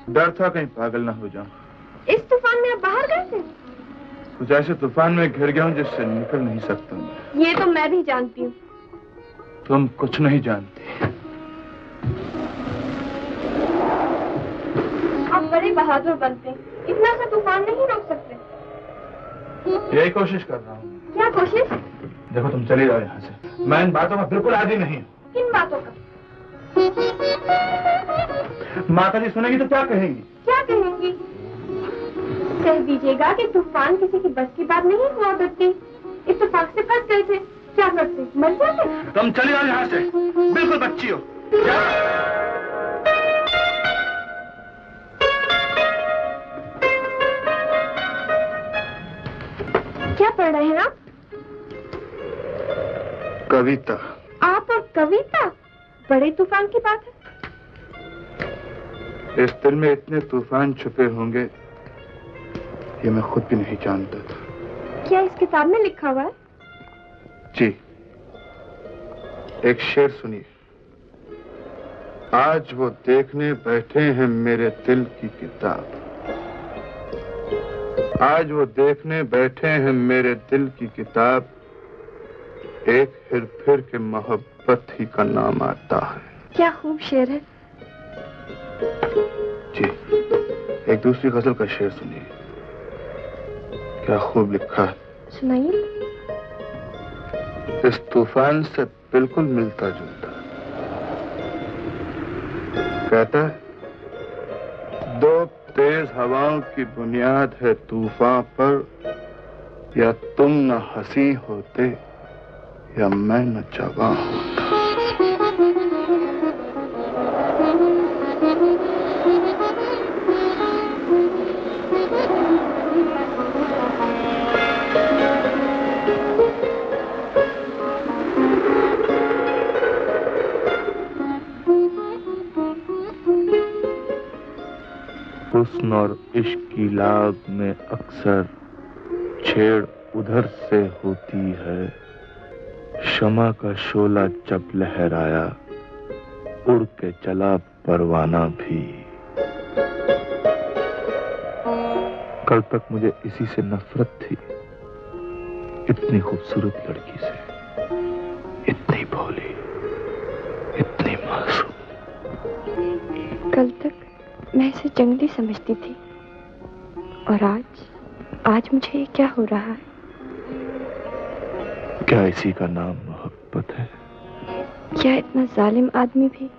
डर था कहीं पागल ना हो जाऊं। इस तूफान में आप बाहर गए थे? कुछ ऐसे तूफान में घिर गया हूं जिससे निकल नहीं सकता मैं। ये तो मैं भी जानती हूँ। तुम कुछ नहीं जानती। आप बड़े बहादुर बनते, इतना सा तूफान नहीं रोक सकते। यही कोशिश कर रहा हूँ। क्या कोशिश? देखो तुम चली जाओ यहाँ से। मैं इन बातों का बिल्कुल आदी नहीं हूँ। किन बातों का? माता जी सुनेगी तो क्या कहेंगी? क्या कहेंगी? कह दीजिएगा कि तूफान किसी की बस की बात नहीं हुआ करती। इस तूफान से फंस गए थे, क्या करते? मर जाते। तुम चली जाओ यहाँ से, बिल्कुल बच्ची हो। क्या पढ़ रहे हैं आप? कविता। आप और कविता? बड़े तूफान की बात है। इस दिल में इतने तूफान छुपे होंगे ये मैं खुद भी नहीं जानता था। क्या इस किताब में लिखा हुआ है? जी, एक शेर सुनिए। आज वो देखने बैठे हैं मेरे दिल की किताब। आज वो देखने बैठे हैं मेरे दिल की किताब। एक हेर फेर के मोहब्बत ही का नाम आता है। क्या खूब शेर है। जी, एक दूसरी गजल का शेर सुनिए। क्या खूब लिखा है। सुनाइए। इस तूफान से बिल्कुल मिलता जुलता। कहता है, दो तेज हवाओं की बुनियाद है तूफान पर। या तुम न हंसी होते या मैं न जवां होता। हुस्न और इश्क की लाग में अक्सर छेड़ उधर से होती है। शमा का शोला जब लहराया उड़ के चला परवाना भी। कल तक मुझे इसी से नफरत थी, इतनी खूबसूरत लड़की से, इतनी भोली, इतनी मासूम। कल तक मैं इसे जंगली समझती थी और आज मुझे क्या हो रहा है? क्या इसी का नाम मोहब्बत है? क्या इतना जालिम आदमी भी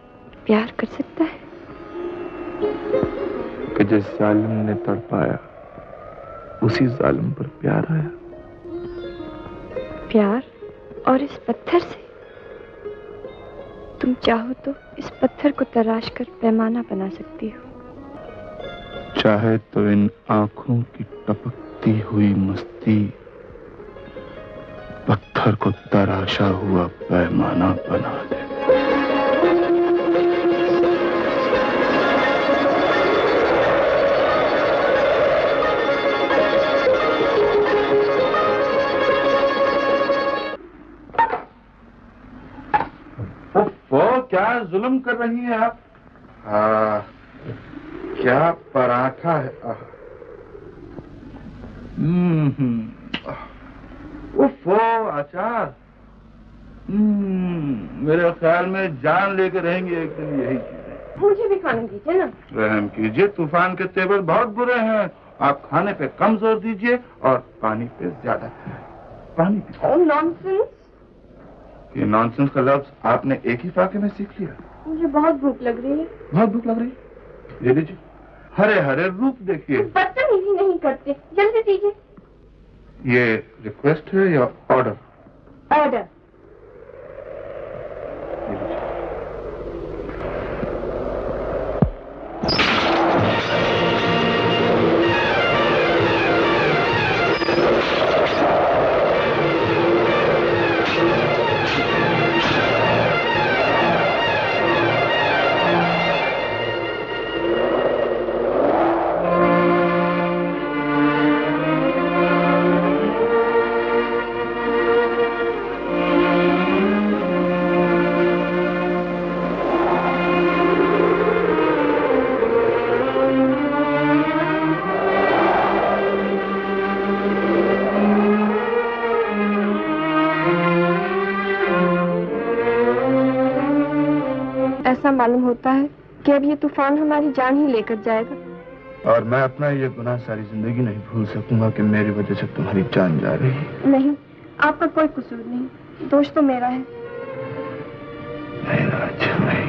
प्यार कर सकता है? कि जिस जालिम ने तड़पाया उसी जालिम पर प्यार आया। प्यार? और इस पत्थर से? तुम चाहो तो इस पत्थर को तराश कर पैमाना बना सकती हो। चाहे तो इन आंखों की टपकती हुई मस्ती पत्थर को तराशा हुआ पैमाना बना दे। वो क्या जुल्म कर रही हैं आप? क्या पराठा है। उफ़ो, अचार। मेरे ख्याल में जान लेकर रहेंगी एक दिन यही चीजें। मुझे भी खाने दीजिए ना। रहम कीजिए, तूफान के तेवर बहुत बुरे हैं। आप खाने पे कम जोर दीजिए और पानी पे ज्यादा। पानी पे। नॉनसेंस। ये नॉनसेंस का लफ्ज आपने एक ही फाके में सीख लिया। मुझे बहुत भूख लग रही है। बहुत भूख लग रही है? ये लीजिए, हरे हरे रूप देखिए। बदतमीजी नहीं करते, जल्दी दीजिए। ये रिक्वेस्ट है या ऑर्डर? ऑर्डर। ऐसा मालूम होता है कि अब ये तूफान हमारी जान ही लेकर जाएगा। और मैं अपना ये गुनाह सारी जिंदगी नहीं भूल सकूंगा कि मेरी वजह से तुम्हारी जान जा रही है। नहीं, आपका कोई कसूर नहीं, दोष तो मेरा है। नहीं राज, नहीं।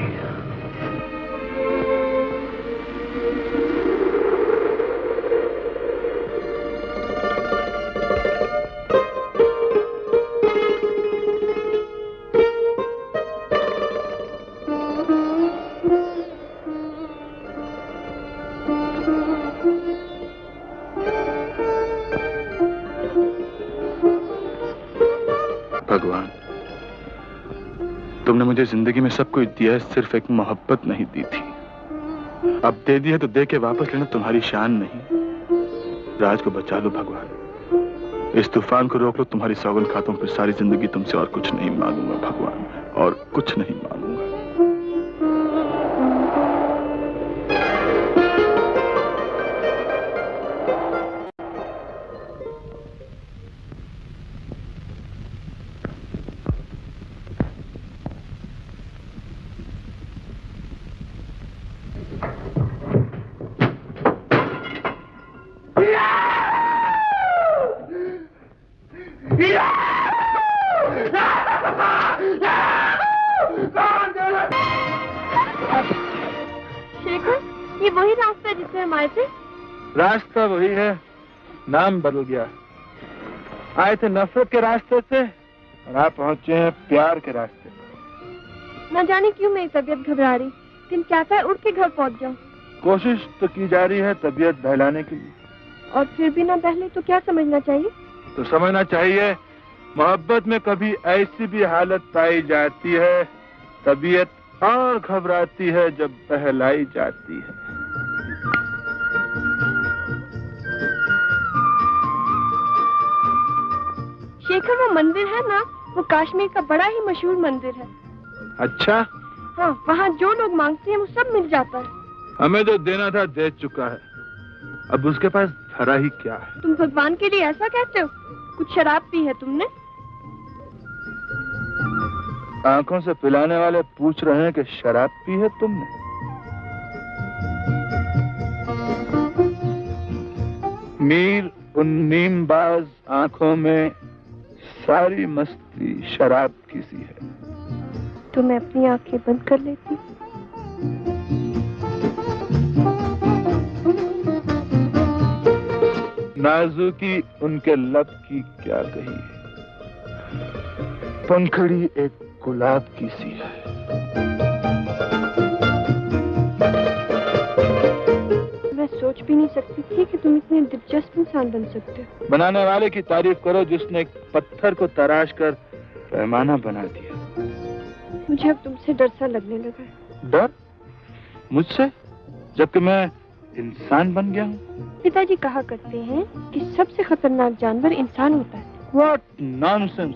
भगवान, तुमने मुझे जिंदगी में सब कुछ दिया है, सिर्फ एक मोहब्बत नहीं दी थी। अब दे दी है तो दे के वापस लेना तुम्हारी शान नहीं। राज को बचा लो भगवान, इस तूफान को रोक लो। तुम्हारी सौगन खातों पर सारी जिंदगी तुमसे और कुछ नहीं मांगूंगा भगवान, और कुछ नहीं मांगूंगा। शेखर, ये वही रास्ता है जिससे हम आए थे? रास्ता वही है, नाम बदल गया। आए थे नफरत के रास्ते से और आप पहुंचे हैं प्यार के रास्ते पर। न जाने क्यों मेरी तबीयत घबरा रही, दिन चाहता है उड़ के घर पहुंच जाऊं। कोशिश तो की जा रही है तबीयत बहलाने के लिए। और फिर भी न बहले तो क्या समझना चाहिए? तो समझना चाहिए, मोहब्बत में कभी ऐसी भी हालत पाई जाती है, तबीयत और घबराती है जब बहलाई जाती है। शेखर, वो मंदिर है ना, वो कश्मीर का बड़ा ही मशहूर मंदिर है। अच्छा? हाँ, वहाँ जो लोग मांगते हैं वो सब मिल जाता है। हमें जो देना था दे चुका है, अब उसके पास धरा ही क्या है। तुम भगवान के लिए ऐसा कहते हो? कुछ शराब पी है तुमने? आंखों से पिलाने वाले पूछ रहे हैं कि शराब पी है तुमने? मीर उन नीमबाज आंखों में सारी मस्ती शराब की सी है। तो मैं अपनी आंखें बंद कर लेती। नाजुकी उनके लब की क्या कही, पंखड़ी एक गुलाब की सी है। मैं सोच भी नहीं सकती थी कि तुम इतने दिलचस्प इंसान बन सकते हो। बनाने वाले की तारीफ करो जिसने एक पत्थर को तराश कर पैमाना बना दिया। मुझे अब तुमसे डर सा लगने लगा है। डर? मुझसे? जबकि मैं इंसान बन गया हूँ। पिताजी कहा करते हैं कि सबसे खतरनाक जानवर इंसान होता है। What nonsense!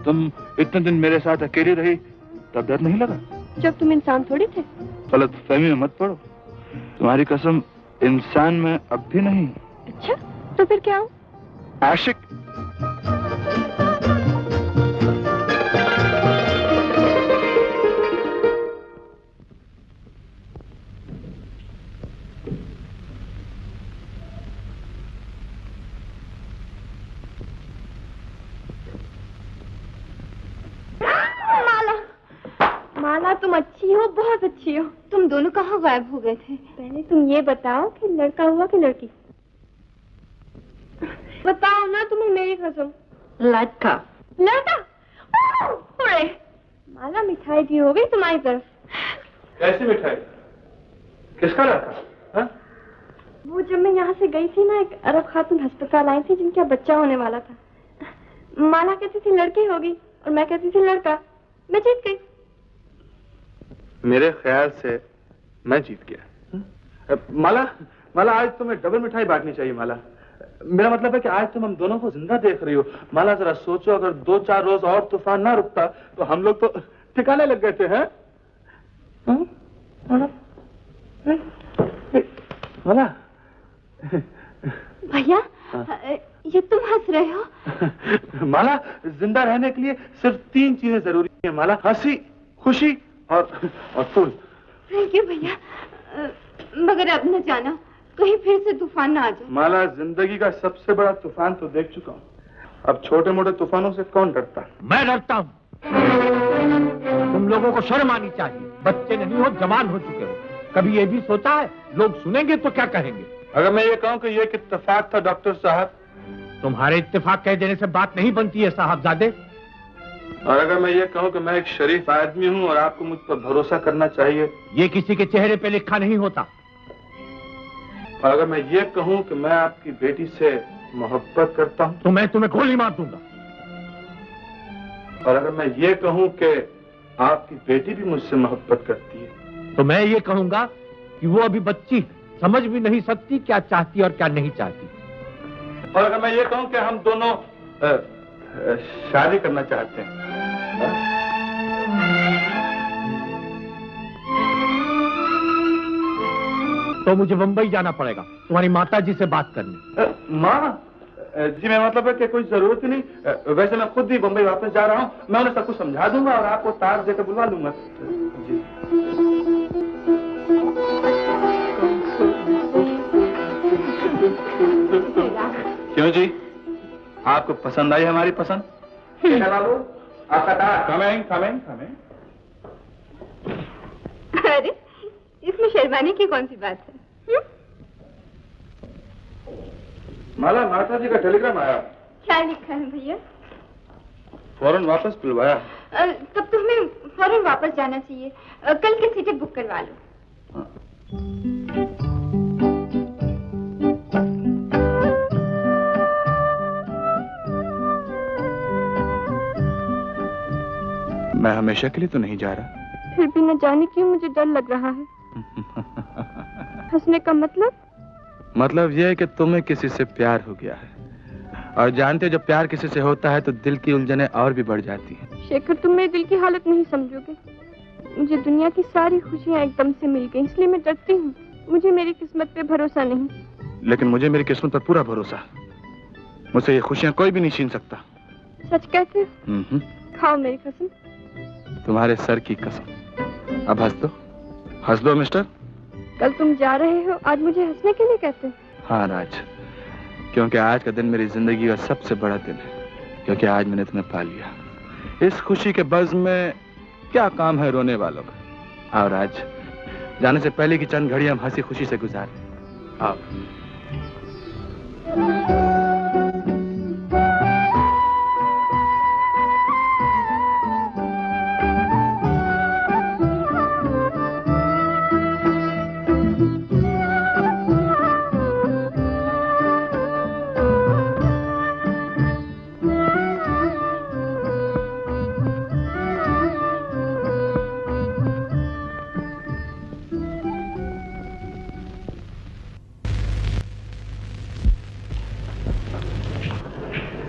तुम इतने दिन मेरे साथ अकेली रही तब डर नहीं लगा? जब तुम इंसान थोड़ी थे। गलत फहमी में मत पड़ो। तुम्हारी कसम, इंसान मैं अब भी नहीं। अच्छा, तो फिर क्या हूँ? आशिक। माला, तुम अच्छी हो, बहुत अच्छी हो। तुम दोनों कहाँ गायब हो गए थे? पहले तुम ये बताओ कि लड़का हुआ कि लड़की? बताओ ना, तुम्हें मेरी कसम। लड़का। लड़का? ओए! माला, मिठाई भी हो गई तुम्हारी तरफ। कैसी मिठाई? किसका लड़का? हा? वो जब मैं यहाँ से गई थी ना, एक अरब खातून अस्पताल आई थी जिनका बच्चा होने वाला था। माला कहती थी लड़की होगी और मैं कहती थी लड़का। मैं जीत गई। मेरे ख्याल से मैं जीत गया। माला, माला, आज तुम्हें डबल मिठाई बांटनी चाहिए। माला, मेरा मतलब है कि आज तुम हम दोनों को जिंदा देख रही हो। माला, जरा सोचो, अगर 2-4 रोज और तूफान ना रुकता तो हम लोग तो ठिकाने लग गए थे। हैं? माला, भैया, ये तुम हंस रहे हो? माला, जिंदा रहने के लिए सिर्फ 3 चीजें जरूरी है माला। हंसी, खुशी और फूल। थैंक यू भैया, मगर अब न जाना कहीं फिर से तूफान ना आ जाए। माला, जिंदगी का सबसे बड़ा तूफान तो देख चुका हूँ, अब छोटे मोटे तूफानों से कौन डरता? मैं डरता हूँ। तुम लोगों को शर्म आनी चाहिए। बच्चे नहीं हो, जवान हो चुके हो। कभी ये भी सोचा है लोग सुनेंगे तो क्या कहेंगे? अगर मैं ये कहूँ कि ये एक इत्तेफाक था डॉक्टर साहब? तुम्हारे इत्तेफाक कह देने से बात नहीं बनती है साहबजादे। और अगर मैं ये कहूँ कि मैं एक शरीफ आदमी हूँ और आपको मुझ पर भरोसा करना चाहिए? ये किसी के चेहरे पे लिखा नहीं होता। और अगर मैं ये कहूँ कि मैं आपकी बेटी से मोहब्बत करता हूँ तो मैं तुम्हें गोली मार दूंगा। और अगर मैं ये कहूँ कि आपकी बेटी भी मुझसे मोहब्बत करती है तो मैं ये कहूंगा कि वो अभी बच्ची समझ भी नहीं सकती क्या चाहती और क्या नहीं चाहती। और अगर मैं ये कहूँ कि हम दोनों शादी करना चाहते हैं, तो मुझे मुंबई जाना पड़ेगा तुम्हारी माता जी से बात करने। माँ जी, मैं मतलब है कि कोई जरूरत ही नहीं। वैसे मैं खुद ही मुंबई वापस जा रहा हूँ, मैं उन्हें सब कुछ समझा दूंगा और आपको तार देकर बुलवा लूंगा। जी। क्यों जी, आपको पसंद आई हमारी पसंद? आपका तार। Coming coming coming. अरे, इसमें शर्माने की कौन सी बात है? माला, माता जी का टेलीग्राम आया। क्या लिखा है भैया? फौरन वापस बुलवाया। तब तो हमें फौरन वापस जाना चाहिए। कल की सीटें बुक करवा लो। मैं हमेशा के लिए तो नहीं जा रहा। फिर भी न जाने क्यों मुझे डर लग रहा है। हंसने का मतलब यह है कि तुम्हें किसी से प्यार हो गया है, और जानते हो जब प्यार किसी से होता है तो दिल की उलझनें और भी बढ़ जाती हैं। शेखर, तुम मेरे दिल की हालत नहीं समझोगे। मुझे दुनिया की सारी खुशियां एकदम से मिल गई, इसलिए मैं डरती हूँ। मुझे मेरी किस्मत पे भरोसा नहीं। लेकिन मुझे मेरी किस्मत पर पूरा भरोसा है। मुझसे ये खुशियां कोई भी नहीं छीन सकता। सच कहते हो? खाओ मेरी कसम। तुम्हारे सर की कसम। अब हंस दो मिस्टर। कल तुम जा रहे हो, आज मुझे हंसने के लिए कहते हो? हाँ राज, क्योंकि आज का दिन मेरी जिंदगी का सबसे बड़ा दिन है, क्योंकि आज मैंने तुम्हें पा लिया। इस खुशी के बज़्म में क्या काम है रोने वालों का। आओ राज, जाने से पहले की चंद घड़ी हम हंसी खुशी से गुजारें। आओ।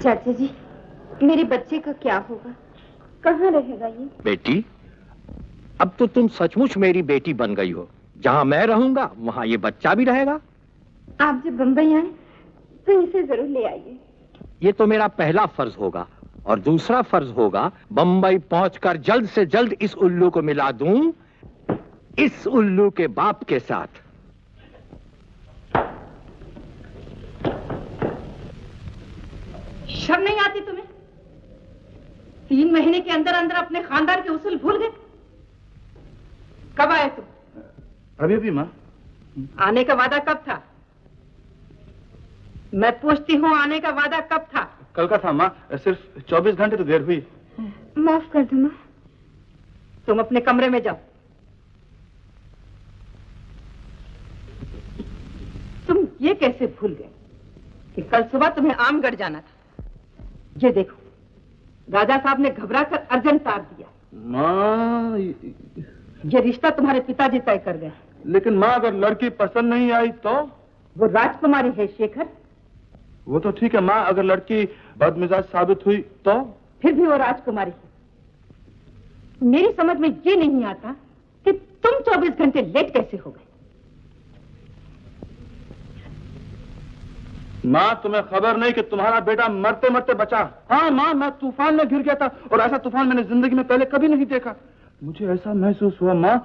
चाचा जी, मेरे बच्चे का क्या होगा? कहाँ रहेगा ये? बेटी, अब तो तुम सचमुच मेरी बेटी बन गई हो। जहाँ मैं रहूंगा वहाँ ये बच्चा भी रहेगा आप जब बम्बई आए तो इसे जरूर ले आइए। ये तो मेरा पहला फर्ज होगा, और दूसरा फर्ज होगा बंबई पहुंचकर जल्द से जल्द इस उल्लू को मिला दूं इस उल्लू के बाप के साथ। शर्म नहीं आती तुम्हें? 3 महीने के अंदर अंदर अपने खानदान के उसूल भूल गए। कब आए तुम? अभी अभी माँ। आने का वादा कब था? मैं पूछती हूँ, आने का वादा कब था? कल का था माँ, सिर्फ 24 घंटे तो देर हुई। माफ कर दो माँ। तुम अपने कमरे में जाओ। तुम ये कैसे भूल गए कि कल सुबह तुम्हें आमगढ़ जाना था? ये देखो, राजा साहब ने घबराकर अर्जेंट तार दिया। माँ, ये रिश्ता तुम्हारे पिताजी तय कर गए। लेकिन माँ, अगर लड़की पसंद नहीं आई तो? वो राजकुमारी है शेखर। वो तो ठीक है माँ, अगर लड़की बदमिजाज साबित हुई तो? फिर भी वो राजकुमारी है। मेरी समझ में ये नहीं आता कि तुम 24 घंटे लेट कैसे हो गए। माँ, तुम्हें खबर नहीं कि तुम्हारा बेटा मरते मरते बचा? हाँ माँ, मैं तूफान में गिर गया था, और ऐसा तूफान मैंने जिंदगी में पहले कभी नहीं देखा। मुझे ऐसा महसूस हुआ माँ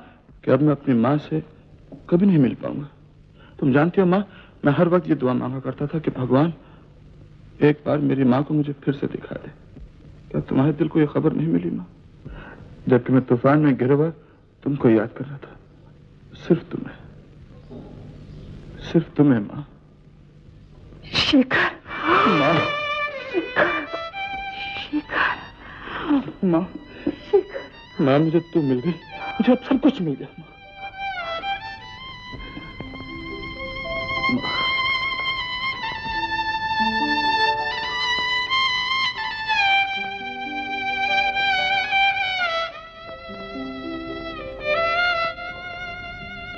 कि अब मैं अपनी माँ से कभी नहीं मिल पाऊंगा। तुम जानती हो माँ, मैं हर वक्त ये दुआ मांगा करता था कि भगवान एक बार मेरी माँ को मुझे फिर से दिखा दे। क्या तुम्हारे दिल को ये खबर नहीं मिली माँ? जबकि मैं तूफान में गिरा हुआ तुमको याद कर रहा था, सिर्फ तुम्हें माँ। शेखर, माँ, शेखर, माँ, माँ, मुझे तू मिल गई, मुझे अब सब कुछ मिल गया माँ।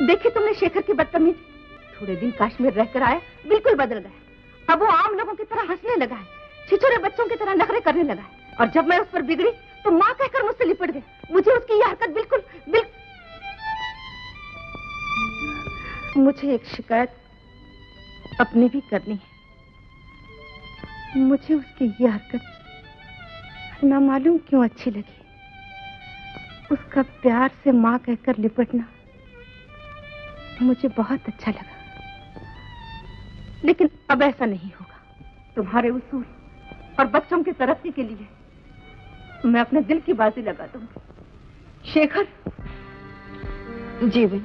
देखी तुमने शेखर की बदतमीजी? थोड़े दिन कश्मीर रहकर आया, बिल्कुल बदल गया। अब वो आम लोगों की तरह हंसने लगा है, छिछोरे बच्चों की तरह नखरे करने लगा है। और जब मैं उस पर बिगड़ी तो माँ कहकर मुझसे लिपट गए। मुझे उसकी यह हरकत बिल्कुल मुझे एक शिकायत अपनी भी करनी है। मुझे उसकी यह हरकत ना मालूम क्यों अच्छी लगी। उसका प्यार से माँ कहकर लिपटना मुझे बहुत अच्छा लगा। लेकिन अब ऐसा नहीं होगा। तुम्हारे उसूल और बच्चों की तरक्की के लिए मैं अपने दिल की बाजी लगा दूंगी। शेखर, जीवन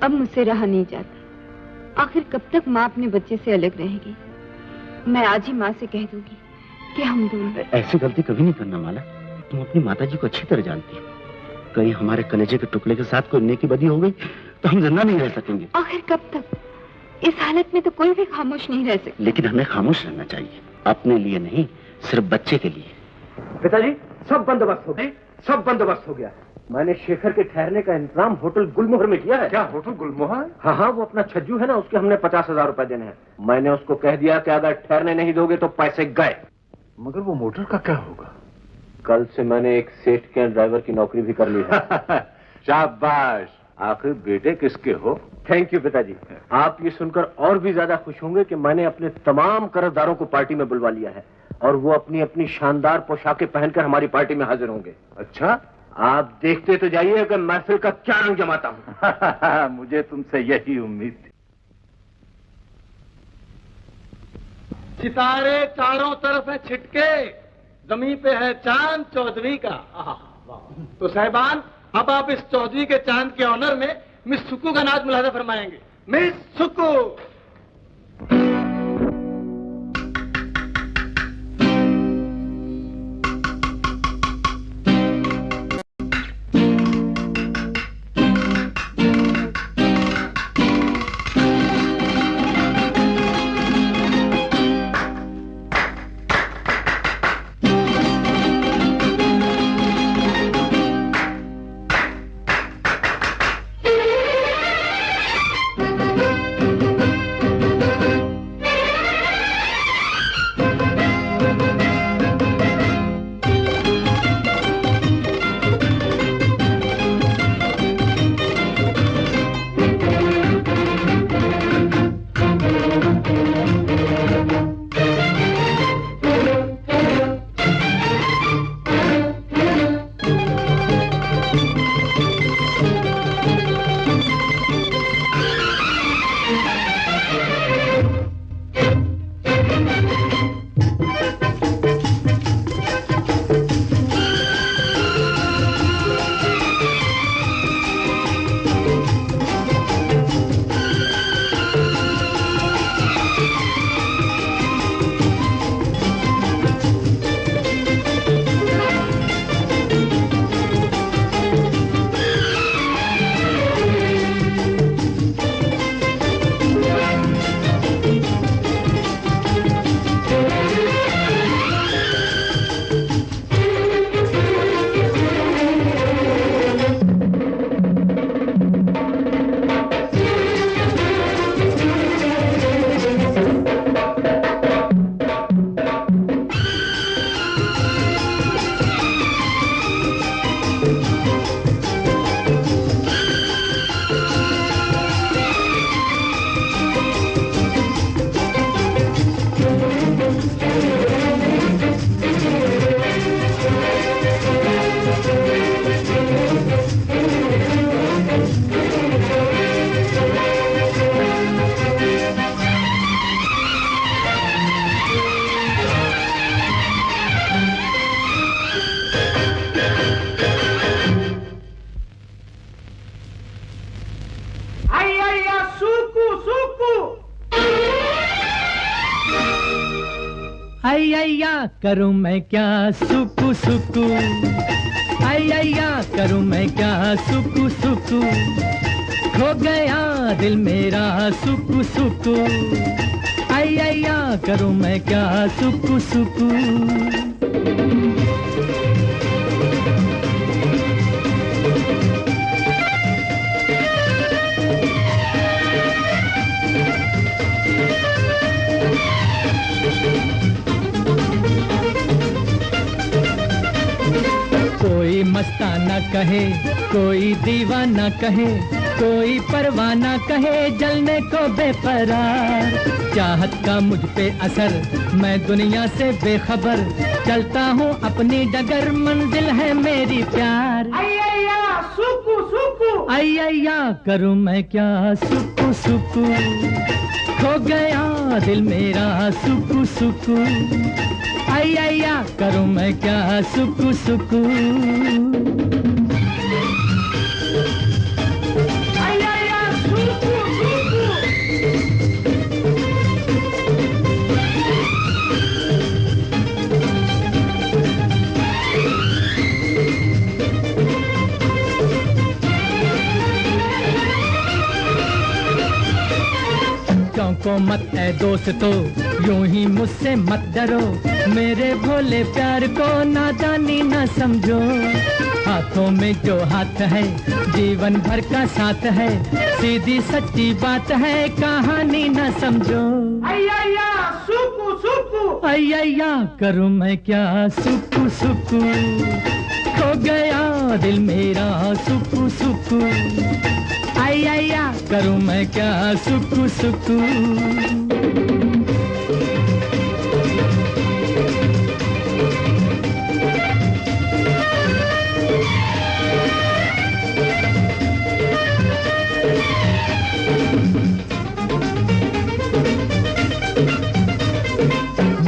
अब मुझसे रहा नहीं जाता। आखिर कब तक माँ अपने बच्चे से अलग रहेगी? मैं आज ही माँ से कह दूंगी कि हम दोनों। ऐसी गलती कभी नहीं करना माला। तुम अपनी माताजी को अच्छी तरह जानती हो। कहीं हमारे कलेजे के टुकड़े के साथ कोई नेकी बदी हो गई तो हम जिंदा नहीं रह सकेंगे। आखिर कब तक? इस हालत में तो कोई भी खामोश नहीं रह सकता। लेकिन हमें खामोश रहना चाहिए, अपने लिए नहीं, सिर्फ बच्चे के लिए। पिताजी, सब बंदोबस्त हो गया, सब बंदोबस्त हो गया। मैंने शेखर के ठहरने का इंतजाम होटल गुलमोहर में किया है। क्या होटल गुलमोहर? हाँ हाँ, वो अपना छज्जू है ना, उसके हमने 50,000 रुपए देने हैं। मैंने उसको कह दिया कि अगर ठहरने नहीं दोगे तो पैसे गए। मगर वो मोटर का क्या होगा? कल से मैंने एक सेठ के ड्राइवर की नौकरी भी कर ली है। शाबाश। आखिर बेटे किसके हो? थैंक यू पिताजी। आप ये सुनकर और भी ज्यादा खुश होंगे कि मैंने अपने तमाम कर्जदारों को पार्टी में बुलवा लिया है और वो अपनी अपनी शानदार पोशाकें पहनकर हमारी पार्टी में हाजिर होंगे। अच्छा, आप देखते तो जाइए कि महफिल का क्या रंग जमाता हूँ। मुझे तुमसे यही उम्मीद थी। सितारे चारों तरफ है छिटके, जमीन पे है चांद चौधरी का। तो साहिबान, अब आप इस चौधरी के चांद के ऑनर में मिस सुक्कू का नाच मुलाजा फरमाएंगे। मिस सुक्कू। अय्या करूं मैं क्या सुकू सुकू, अय्या करूं मैं क्या सुकू सुकू, खो गया दिल मेरा सुकू सुकू, अय्या करूं मैं क्या सुकू सुकू। कोई मस्ताना कहे, कोई दीवाना कहे, कोई परवाना कहे, जलने को बेपरार। चाहत का मुझ पे असर, मैं दुनिया से बेखबर, चलता हूँ अपनी डगर, मंजिल है मेरी प्यार। अय्या सुकू सुकू, अय्या करूँ मैं क्या सुकू सुकू, खो गया दिल मेरा सुकू सुकू, अय्या करूँ मैं क्या सुकू सुकू। अय्या सुकू सुकू, चौंको मत है दोस्तों, यूं ही मुझसे मत डरो, मेरे भोले प्यार को नादानी न समझो। हाथों में जो हाथ है, जीवन भर का साथ है, सीधी सच्ची बात है, कहानी न समझो। अय्या सुकू सुकू, अय्या करूँ मैं क्या सुकू सुकू, खो गया दिल मेरा सुकू सुकू, अय्या करूँ मैं क्या सुकू सुकू।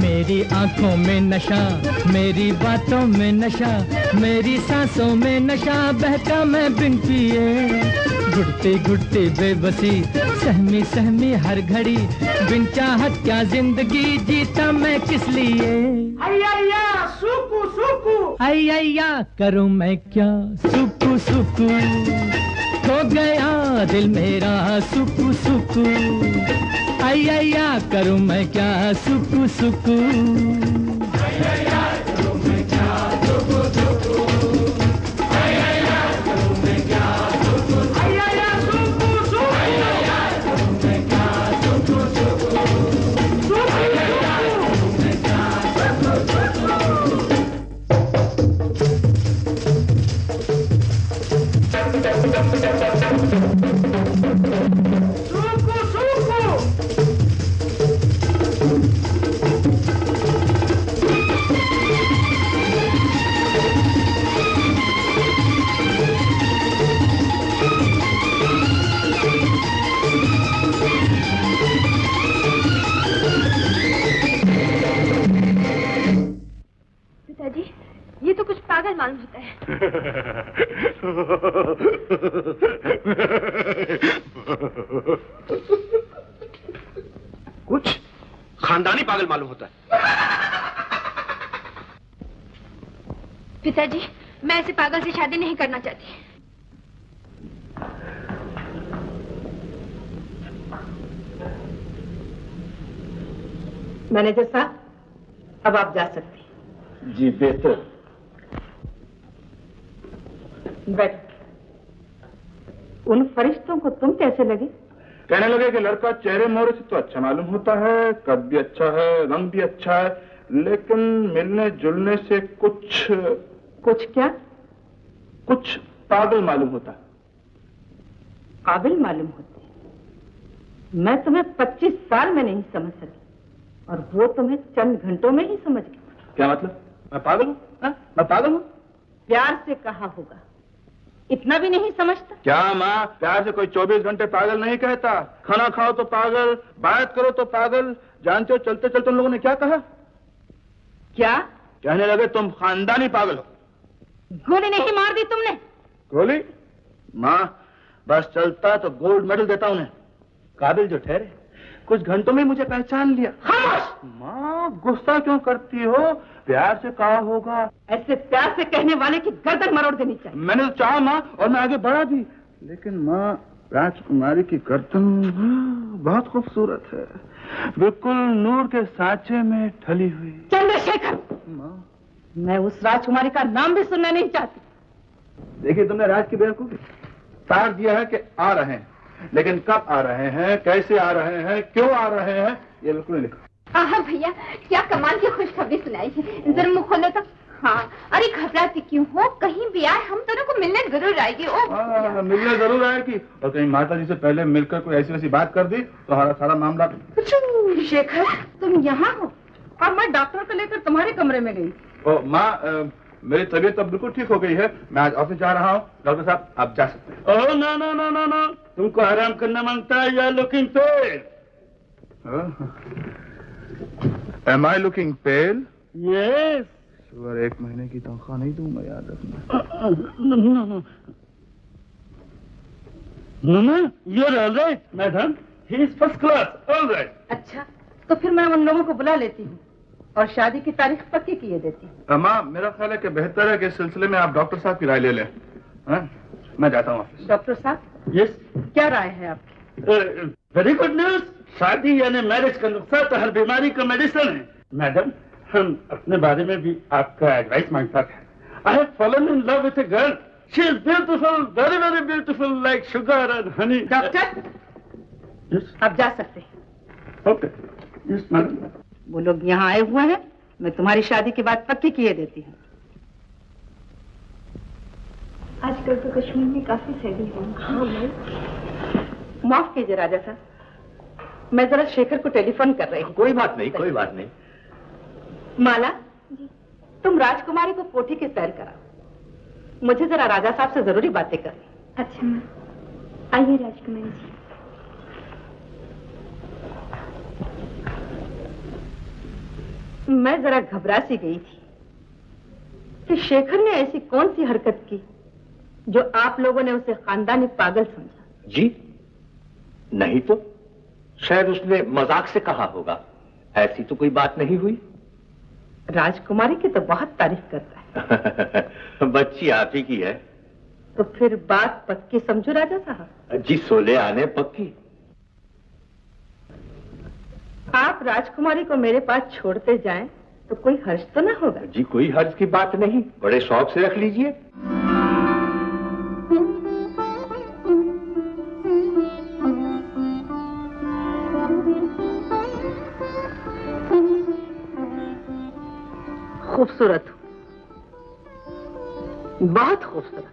मेरी आंखों में नशा, मेरी बातों में नशा, मेरी सांसों में नशा, बहता मैं बिन पिए। घुटती घुटती बेबसी, सहमी सहमी हर घड़ी, बिन चाहत क्या जिंदगी जीता मैं किस लिए। अय्या सुकू सुकू, अय्या करूँ मैं क्या सुकू सुकू, खो गया दिल मेरा सुकू सुकू, अय्या करूँ मैं क्या सुकू सुकू। पिताजी, ये तो कुछ पागल मालूम होता है। कुछ खानदानी पागल मालूम होता है। पिताजी, मैं ऐसे पागल से शादी नहीं करना चाहती। मैनेजर साहब, अब आप जा सकते हैं। जी बेहतर। बैठ। उन फरिश्तों को तुम कैसे लगे? कहने लगे कि लड़का चेहरे मोहरे से तो अच्छा मालूम होता है, कद भी अच्छा है, रंग भी अच्छा है, लेकिन मिलने जुलने से कुछ क्या? कुछ पागल मालूम होता है। काबिल मालूम होते? मैं तुम्हें 25 साल में नहीं समझ सकी, और वो तुम्हें चंद घंटों में ही समझ गई। क्या मतलब? मैं पागल हूँ? मैं पागल हूँ? प्यार से कहा होगा, इतना भी नहीं समझता? क्या माँ, प्यार से कोई 24 घंटे पागल नहीं कहता। खाना खाओ तो पागल, बात करो तो पागल। जानते हो चलते चलते उन लोगों ने क्या कहा? क्या कहने लगे? तुम खानदानी पागल हो। गोली नहीं मार दी तुमने? गोली? माँ, बस चलता तो गोल्ड मेडल देता उन्हें। काबिल जो ठहरे कुछ घंटों में मुझे पहचान लिया। माँ गुस्सा क्यों करती हो? प्यार से कहा होगा। ऐसे प्यार से कहने वाले की गर्दन मरोड़ देनी चाहिए। मैंने तो चाहा माँ, और मैं आगे बढ़ा भी, लेकिन माँ राजकुमारी की गर्दन बहुत खूबसूरत है, बिल्कुल नूर के सांचे में ढली हुई। चंद्रशेखर, मैं उस राजकुमारी का नाम भी सुनना नहीं चाहती। देखिए, तुमने राज की बेवकूफी तार दिया है कि आ रहे हैं, लेकिन कब आ रहे हैं, कैसे आ रहे हैं, क्यों आ रहे हैं, ये बिल्कुल नहीं लिखा। आहा भैया, क्या कमाल की खुशखबरी सुनाई है। जरा मुंह खोलो तो। हाँ, अरे घबराती क्यों हो? कहीं भी आए हम दोनों को मिलने जरूर आएगी। ओ मिलने जरूर आएगी, और कहीं माता जी से पहले मिलकर कोई ऐसी वैसी बात कर दी तो हमारा सारा मामला। शेखर, तुम यहाँ हो और मैं डॉक्टर को लेकर तुम्हारे कमरे में गई। ओ माँ, मेरी तबीयत अब बिल्कुल ठीक हो गई है, मैं आज ऑफिस जा रहा हूँ। डॉक्टर साहब, आप जा सकते हैं। ओह ना ना ना ना ना, तुमको आराम करना मांगता है या looking pale? Am I looking pale? Yes. Sugar 1 महीने की तनख्वाह नहीं दूंगा, याद रखना। You're all right, madam. He is first class, all right. अच्छा, तो फिर मैं उन लोगों को बुला लेती हूँ और शादी की तारीख पक्की किए देती हूँ। माँ, मेरा ख्याल है कि बेहतर है कि इस सिलसिले में आप डॉक्टर साहब की राय ले लें। मैं जाता हूँ ऑफिस। डॉक्टर साहब, यस, क्या राय है आपकी? Very good news. शादी यानी मैरिज का नुस्खा तो हर बीमारी का मेडिसिन है। मैडम, हम अपने बारे में भी आपका एडवाइस मांगता था। I have fallen in love with a girl. She is beautiful, very very beautiful, like sugar and honey. Doctor, आप जा सकते हैं। Okay, yes madam. वो लोग यहाँ आए हुए हैं, मैं तुम्हारी शादी की बात पक्की किए देती हूँ। आजकल तो कश्मीर में काफी सर्दी है। हाँ माफ कीजिए राजा साहब, मैं जरा शेखर को टेलीफोन कर रही हूँ। कोई बात नहीं, कोई बात नहीं। माला, तुम राजकुमारी को कोठी की सैर कराओ, मुझे जरा राजा साहब से जरूरी बातें करनी। अच्छा मैम, आइए राजकुमारी जी। मैं जरा घबरा सी गई थी कि शेखर ने ऐसी कौन सी हरकत की जो आप लोगों ने उसे खानदानी पागल समझा। जी नहीं तो शायद उसने मजाक से कहा होगा, ऐसी तो कोई बात नहीं हुई। राजकुमारी की तो बहुत तारीफ करता है। बच्ची आप ही की है। तो फिर बात पक्की समझो राजा साहब। जी, सोले आने पक्की। आप राजकुमारी को मेरे पास छोड़ते जाएं तो कोई हर्ष तो ना होगा? जी, कोई हर्ष की बात नहीं, बड़े शौक से रख लीजिए। खूबसूरत हो, बहुत खूबसूरत।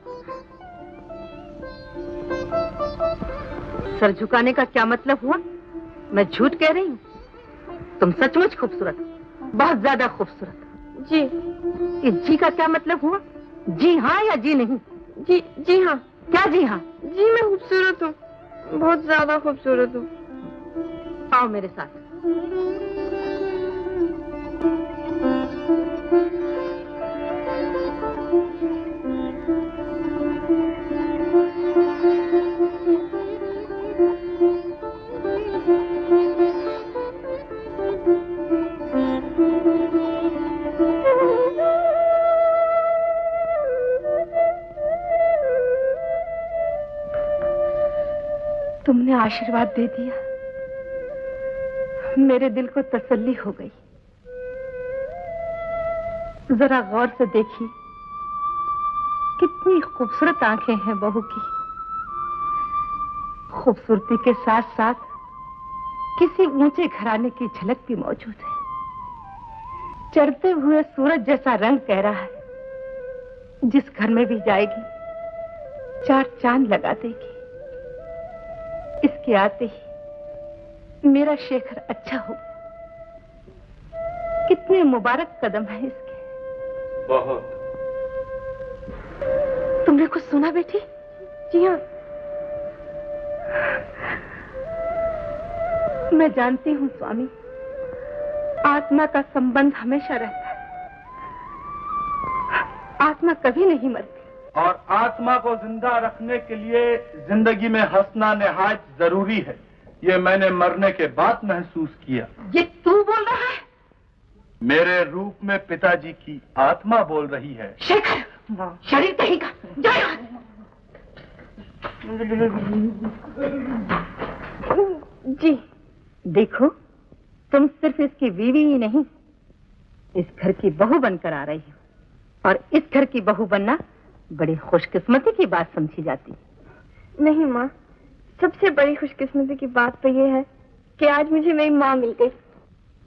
सर झुकाने का क्या मतलब हुआ? मैं झूठ कह रही हूँ? तुम सचमुच खूबसूरत, बहुत ज्यादा खूबसूरत। जी। इस जी का क्या मतलब हुआ? जी हाँ या जी नहीं? जी हाँ। क्या जी हाँ? जी मैं खूबसूरत हूँ, बहुत ज्यादा खूबसूरत हूँ। आओ मेरे साथ। तुमने आशीर्वाद दे दिया, मेरे दिल को तसल्ली हो गई। जरा गौर से देखिए, कितनी खूबसूरत आंखें हैं बहू की। खूबसूरती के साथ साथ किसी ऊंचे घराने की झलक भी मौजूद है। चढ़ते हुए सूरज जैसा रंग कह रहा है, जिस घर में भी जाएगी 4 चांद लगा देगी। इसके आते ही मेरा शेखर अच्छा हो। कितने मुबारक कदम है इसके। बहुत। तुमने कुछ सुना बेटी? जी हाँ। मैं जानती हूँ स्वामी, आत्मा का संबंध हमेशा रहता है, आत्मा कभी नहीं मरती। और आत्मा को जिंदा रखने के लिए जिंदगी में हंसना निहायत जरूरी है। ये मैंने मरने के बाद महसूस किया। ये तू बोल रहा है? मेरे रूप में पिताजी की आत्मा बोल रही है। शेखर, शरीर कहेगा, जाओ। जी देखो, तुम सिर्फ इसकी बीवी ही नहीं, इस घर की बहू बनकर आ रही हो, और इस घर की बहू बनना बड़ी खुशकिस्मती की बात समझी जाती है। नहीं माँ, सबसे बड़ी खुशकिस्मती की बात तो ये है कि आज मुझे मेरी माँ मिल गई।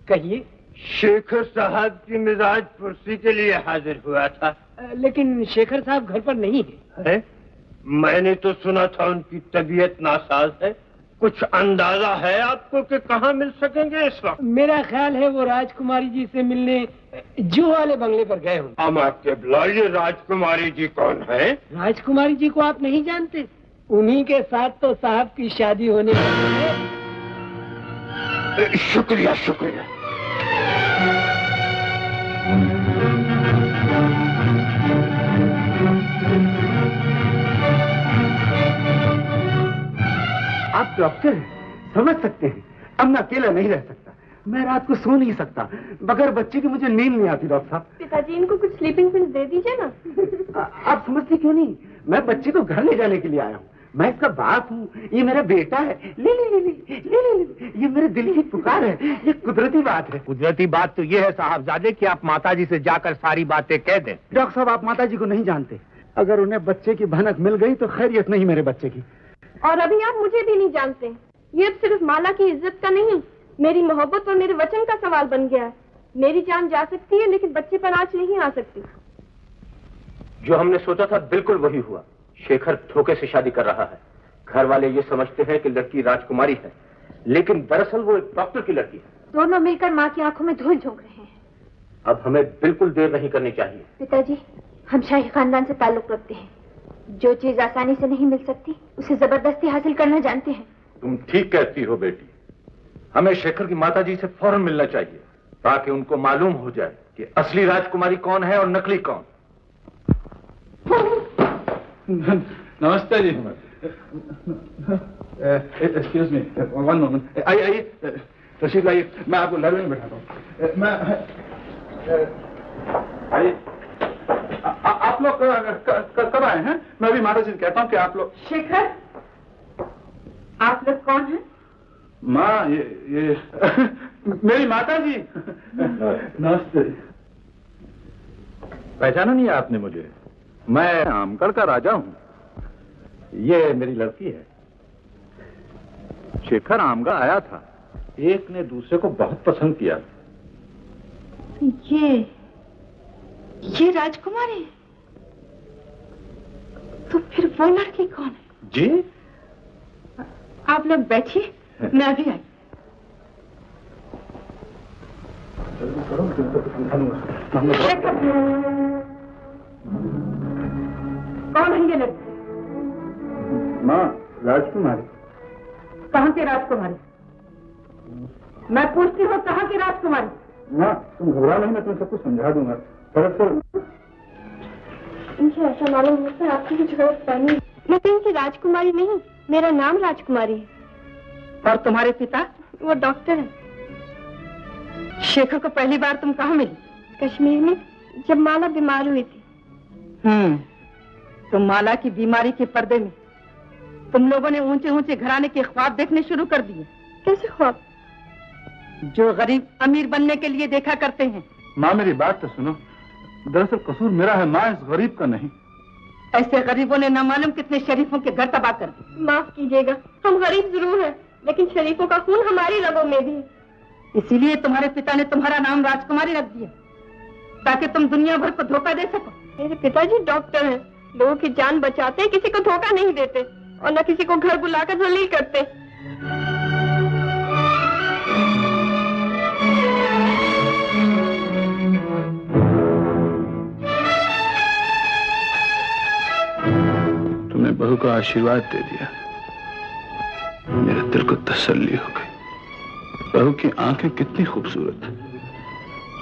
कहिए। शेखर साहब की मिजाज पुरसी के लिए हाजिर हुआ था। लेकिन शेखर साहब घर पर नहीं है? मैंने तो सुना था उनकी तबीयत नासाज है। कुछ अंदाजा है आपको कि कहाँ मिल सकेंगे इस वक्त? मेरा ख्याल है वो राजकुमारी जी से मिलने जू वाले बंगले पर गए होंगे। अमा के बुला, ये राजकुमारी जी कौन है? राजकुमारी जी को आप नहीं जानते? उन्हीं के साथ तो साहब की शादी होने वाली है। शुक्रिया शुक्रिया। आप डॉक्टर हैं, समझ सकते हैं। अब मैं अकेला नहीं रह सकता। मैं रात को सो नहीं सकता। बगैर बच्चे के मुझे नींद नहीं आती डॉक्टर साहब। पिताजी, इनको कुछ स्लीपिंग पिल्स दे दीजिए ना। आप समझती क्यों नहीं? मैं बच्चे को घर ले जाने के लिए आया हूँ। मैं इसका बाप हूँ, ये मेरा बेटा है। ले ले ले ले ले ले ले, ये मेरे दिल की पुकार है। ये कुदरती बात है। कुदरती बात तो ये है साहबजादे कि आप माताजी से जाकर सारी बातें कह दें। डॉक्टर साहब, आप माताजी को नहीं जानते। अगर उन्हें बच्चे की भनक मिल गई तो खैरियत नहीं मेरे बच्चे की। और अभी आप मुझे भी नहीं जानते। ये अब सिर्फ माला की इज्जत का नहीं, मेरी मोहब्बत और मेरे वचन का सवाल बन गया है। मेरी जान जा सकती है, लेकिन बच्चे पर आंच नहीं आ सकती। जो हमने सोचा था बिल्कुल वही हुआ। शेखर धोखे से शादी कर रहा है। घर वाले ये समझते हैं कि लड़की राजकुमारी है, लेकिन दरअसल वो एक डॉक्टर की लड़की है। दोनों मिलकर माँ की आंखों में धूल झोंक रहे हैं। अब हमें बिल्कुल देर नहीं करनी चाहिए। पिताजी, हम शाही खानदान से ताल्लुक रखते हैं। जो चीज आसानी से नहीं मिल सकती, उसे जबरदस्ती हासिल करना जानते हैं। तुम ठीक कहती हो बेटी। हमें शेखर की माताजी से फौरन मिलना चाहिए, ताकि उनको मालूम हो जाए कि असली राजकुमारी कौन है और नकली कौन। नमस्ते जी। Excuse me, one moment. आइए तशरीफ लाइए, मैं आपको लड़ने में बैठाता हूँ। मैं आइए। आप लोग कब आए हैं? मैं भी माता जी से कहता हूँ कि आप लोग। शेखर, आप लोग कौन हैं? माँ, ये मेरी माता जी। नमस्ते। पहचाना नहीं आपने मुझे? मैं आमगढ़ का राजा हूँ। ये मेरी लड़की है। शेखर आमगढ़ आया था, एक ने दूसरे को बहुत पसंद किया। ये राजकुमारी? तो फिर वो लड़की कौन है? जी, आप लोग बैठिए, मैं अभी आई। कौन है ये लड़की? माँ, राजकुमारी। कहाँ की राजकुमारी? मैं पूछती हूँ, कहाँ की राजकुमारी? माँ, तुम घबरा नहीं, मैं तुम्हें सब कुछ समझा दूंगा। दरअसल मुझे ऐसा मालूम होता है आपकी कुछ गलत फहमी। मैं कहीं की राजकुमारी नहीं, मेरा नाम राजकुमारी है। और तुम्हारे पिता? वो डॉक्टर है। शेखर को पहली बार तुम कहाँ मिली? कश्मीर में, जब माला बीमार हुई थी। तो माला की बीमारी के पर्दे में तुम लोगों ने ऊंचे ऊंचे घराने के ख्वाब देखने शुरू कर दिए। कैसे ख्वाब? जो गरीब अमीर बनने के लिए देखा करते हैं। माँ, मेरी बात तो सुनो। दरअसल कसूर मेरा है माँ, इस गरीब का नहीं। ऐसे गरीबों ने न मालूम कितने शरीफों के घर तबाह कर दिए। माफ कीजिएगा, हम गरीब जरूर हैं, लेकिन शरीफों का खून हमारी रगों में भी है। इसीलिए तुम्हारे पिता ने तुम्हारा नाम राजकुमारी रख दिया, ताकि तुम दुनिया भर को धोखा दे सको। मेरे पिताजी डॉक्टर हैं, लोगों की जान बचाते हैं, किसी को धोखा नहीं देते और न किसी को घर बुलाकर जलील करते। तुमने बहू का आशीर्वाद दे दिया, मेरे दिल को तसल्ली हो गई। बहू की आंखें कितनी खूबसूरत है,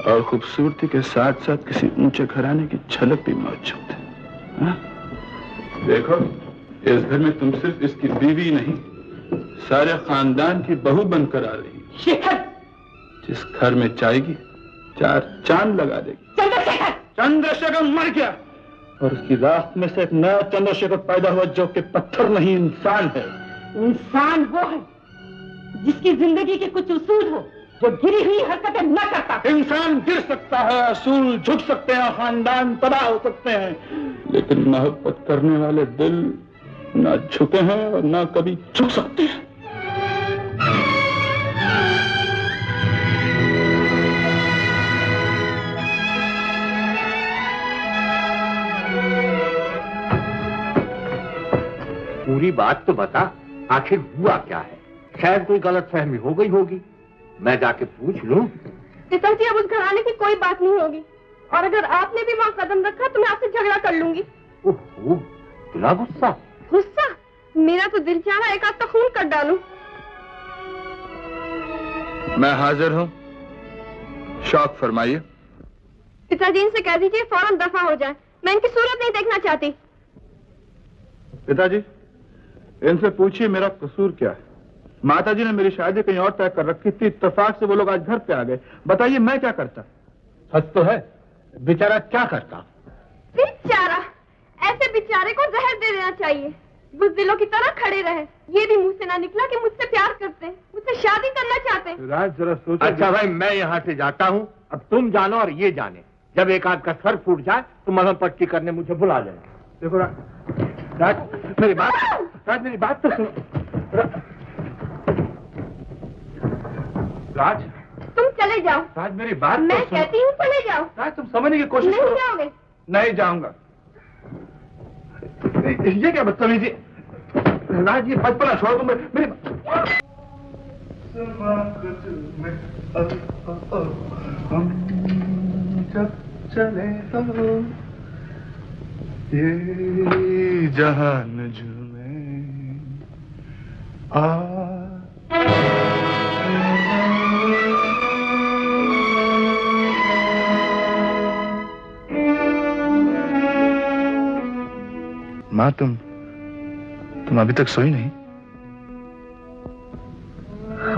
और खूबसूरती के साथ साथ किसी ऊंचे घराने की झलक भी मौजूद है। देखो, इस घर में तुम सिर्फ इसकी बीवी नहीं, सारे खानदान की बहू बनकर आ रही है। शेखर, जिस घर में जाएगी 4 चांद लगा देगी। चंद्रशेखर! चंद्रशेखर मर गया और उसकी राख में से एक नया चंद्रशेखर पैदा हुआ जो कि पत्थर नहीं इंसान है। इंसान वो है जिसकी जिंदगी के कुछ उसूल हो, जो गिरी हुई हरकतें न करता। इंसान गिर सकता है, असूल झुक सकते हैं, खानदान तबाह हो सकते हैं, लेकिन मोहब्बत करने वाले दिल ना झुके हैं और ना कभी झुक सकते हैं। पूरी बात तो बता, आखिर हुआ क्या है? शायद कोई गलतफहमी हो गई होगी, मैं जाके पूछ लूं। पिताजी, अब उस घराने की कोई बात नहीं होगी, और अगर आपने भी वहाँ कदम रखा तो मैं आपसे झगड़ा कर लूंगी। ओहो, इतना गुस्सा? गुस्सा? मेरा तो दिल चाह रहा है एक आध तो खून कर डालूं। मैं हाजिर हूँ, शौक फरमाइए। पिताजी, इनसे कह दीजिए फौरन दफा हो जाए, मैं इनकी सूरत नहीं देखना चाहती। पिताजी, इनसे पूछिए मेरा कसूर क्या है। माताजी ने मेरी शादी कहीं और तय कर रखी थी, इत्तेफाक से वो लोग आज घर पे आ गए। बताइए मैं क्या करता? सच तो है, बेचारा क्या करता? बेचारा? ऐसे बेचारे को जहर दे देना चाहिए, बुज़दिलों की तरह खड़े रहे। ये भी मुंह से ना निकला कि मुझसे प्यार करते, मुझसे शादी करना चाहते। राज जरा सोचो। अच्छा भाई, मैं यहाँ से जाता हूँ, अब तुम जानो और ये जाने, जब एक आध का सर फूट जाए तो मलहम पट्टी करने मुझे बुला लेना। देखो राज, मेरी बात तो सुनो। राज, तुम चले जाओ। राज मेरी बात मैं तो सुनो। कहती हूँ चले जाओ। राज तुम समझने की कोशिश नहीं करो। जाओगे? नहीं जाऊंगा। ये क्या बदतमीजी? राज ये बचपना छोड़ो तुम मेरी। जब चले हो ये जहान झूमे माँ, तुम अभी तक सोई नहीं?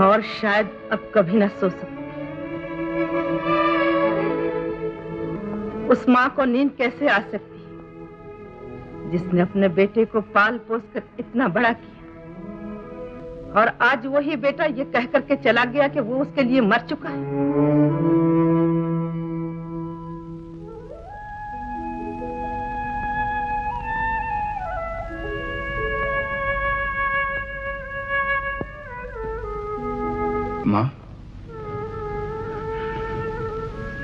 और शायद अब कभी न सो सकती। उस माँ को नींद कैसे आ सकती जिसने अपने बेटे को पाल पोस कर इतना बड़ा किया, और आज वही बेटा ये कह करके चला गया कि वो उसके लिए मर चुका है।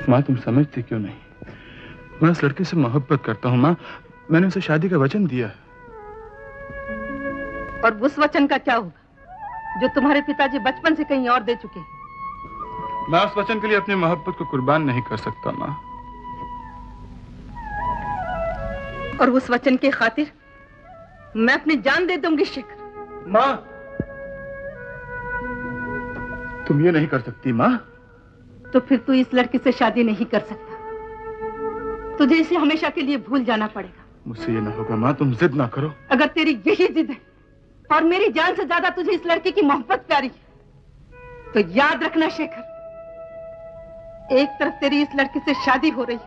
माँ तुम समझती क्यों नहीं? मैं उस लड़की से मोहब्बत करता हूँ माँ, मैंने उसे शादी का वचन दिया। और उस वचन का क्या होगा जो तुम्हारे पिताजी बचपन से कहीं और दे चुके हैं? मैं उस वचन के लिए अपनी मोहब्बत को कुर्बान नहीं कर सकता माँ। और उस वचन की खातिर मैं अपनी जान दे दूंगी शेखर। माँ तुम ये नहीं कर सकती माँ। तो फिर तू इस लड़की से शादी नहीं कर सकता, तुझे इसे हमेशा के लिए भूल जाना पड़ेगा। मुझसे ये ना होगा माँ, तुम जिद ना करो। अगर तेरी यही जिद है और मेरी जान से ज्यादा तुझे इस लड़की की मोहब्बत प्यारी है, तो याद रखना शेखर, एक तरफ तेरी इस लड़की से शादी हो रही है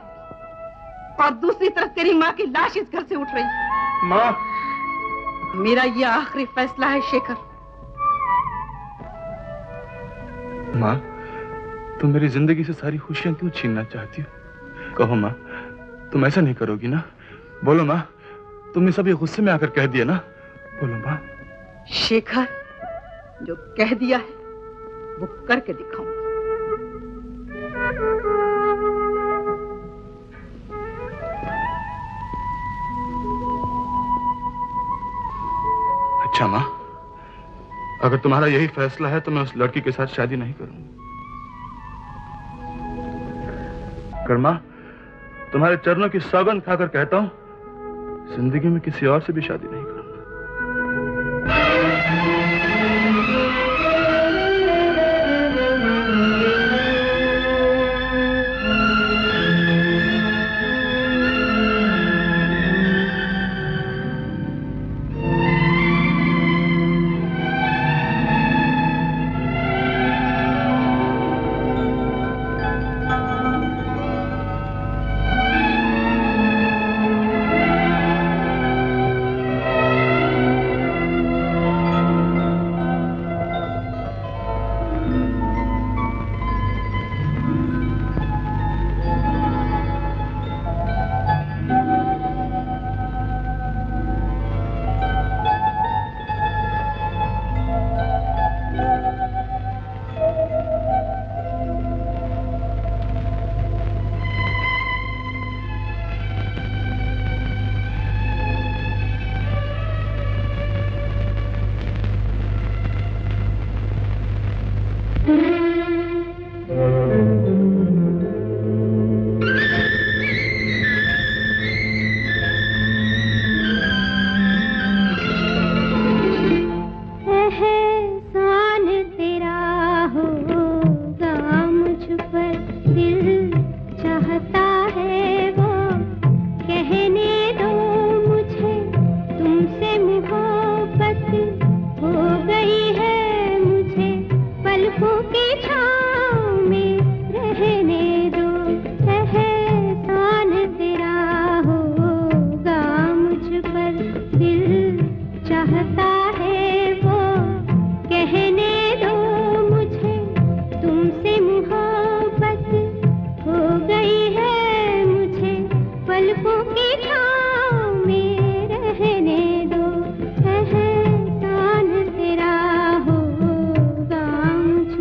और दूसरी तरफ तेरी माँ की लाश इस घर से उठ रही है। माँ, मेरा ये आखिरी फैसला है शेखर। माँ तुम मेरी जिंदगी से सारी खुशियां क्यों छीनना चाहती हो? कहो माँ, तुम ऐसा नहीं करोगी ना? बोलो माँ, तुमने सब ये गुस्से में आकर कह दिया ना? बोलो माँ। शेखर, जो कह दिया है वो करके दिखाऊंगी। अच्छा माँ, अगर तुम्हारा यही फैसला है तो मैं उस लड़की के साथ शादी नहीं करूंगी। कर्मा, तुम्हारे चरणों की सौगंध खाकर कहता हूं, जिंदगी में किसी और से भी शादी नहीं करूंगा। पलकों की छाँव में रहने दो, एहसान तेरा होगा मुझ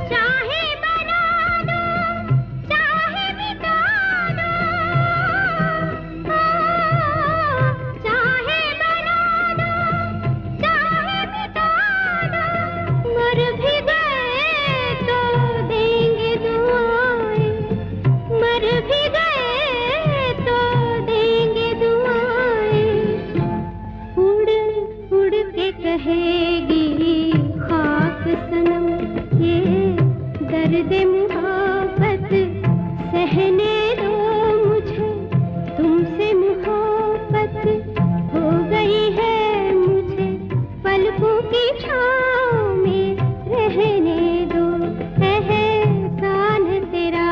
चाहे बना दो, चाहे मिटा दो, चाहे बना दो, चाहे मिटा दो, मर भी गए तो देंगे दुआएं, मर भी गए तो देंगे दुआएं, उड़ उड़ के कहेगी खाक सनम ये दर्द मुहब्बत सहने दो मुझे, तुमसे मोहब्बत हो गई है मुझे, पलकों की छाँव में रहने दो, एहसान तेरा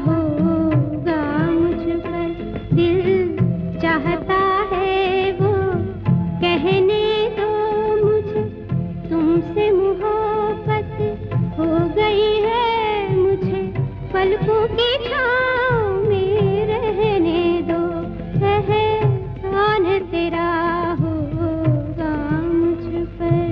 होगा मुझ पर, दिल चाहता है वो कहने दो मुझे, तुमसे मोहब्बत हो गई है मुझे, पलकों की छाँव में रहने दो, एहसान तेरा होगा मुझ पर।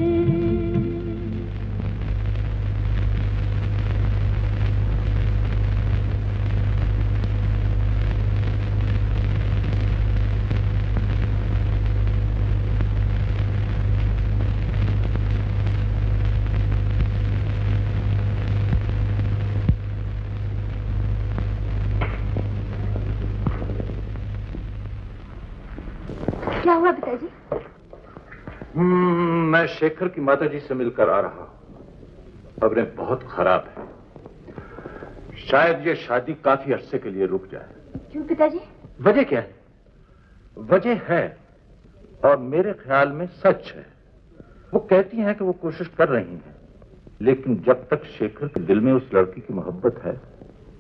क्या हुआ पिताजी? मैं शेखर की माताजी से मिलकर आ रहा हूं। खबरें बहुत खराब हैं। शायद ये शादी काफी अरसे के लिए रुक जाए। क्यों पिताजी? वजह क्या है? वजह है और मेरे ख्याल में सच है। वो कहती हैं कि वो कोशिश कर रही हैं, लेकिन जब तक शेखर के दिल में उस लड़की की मोहब्बत है,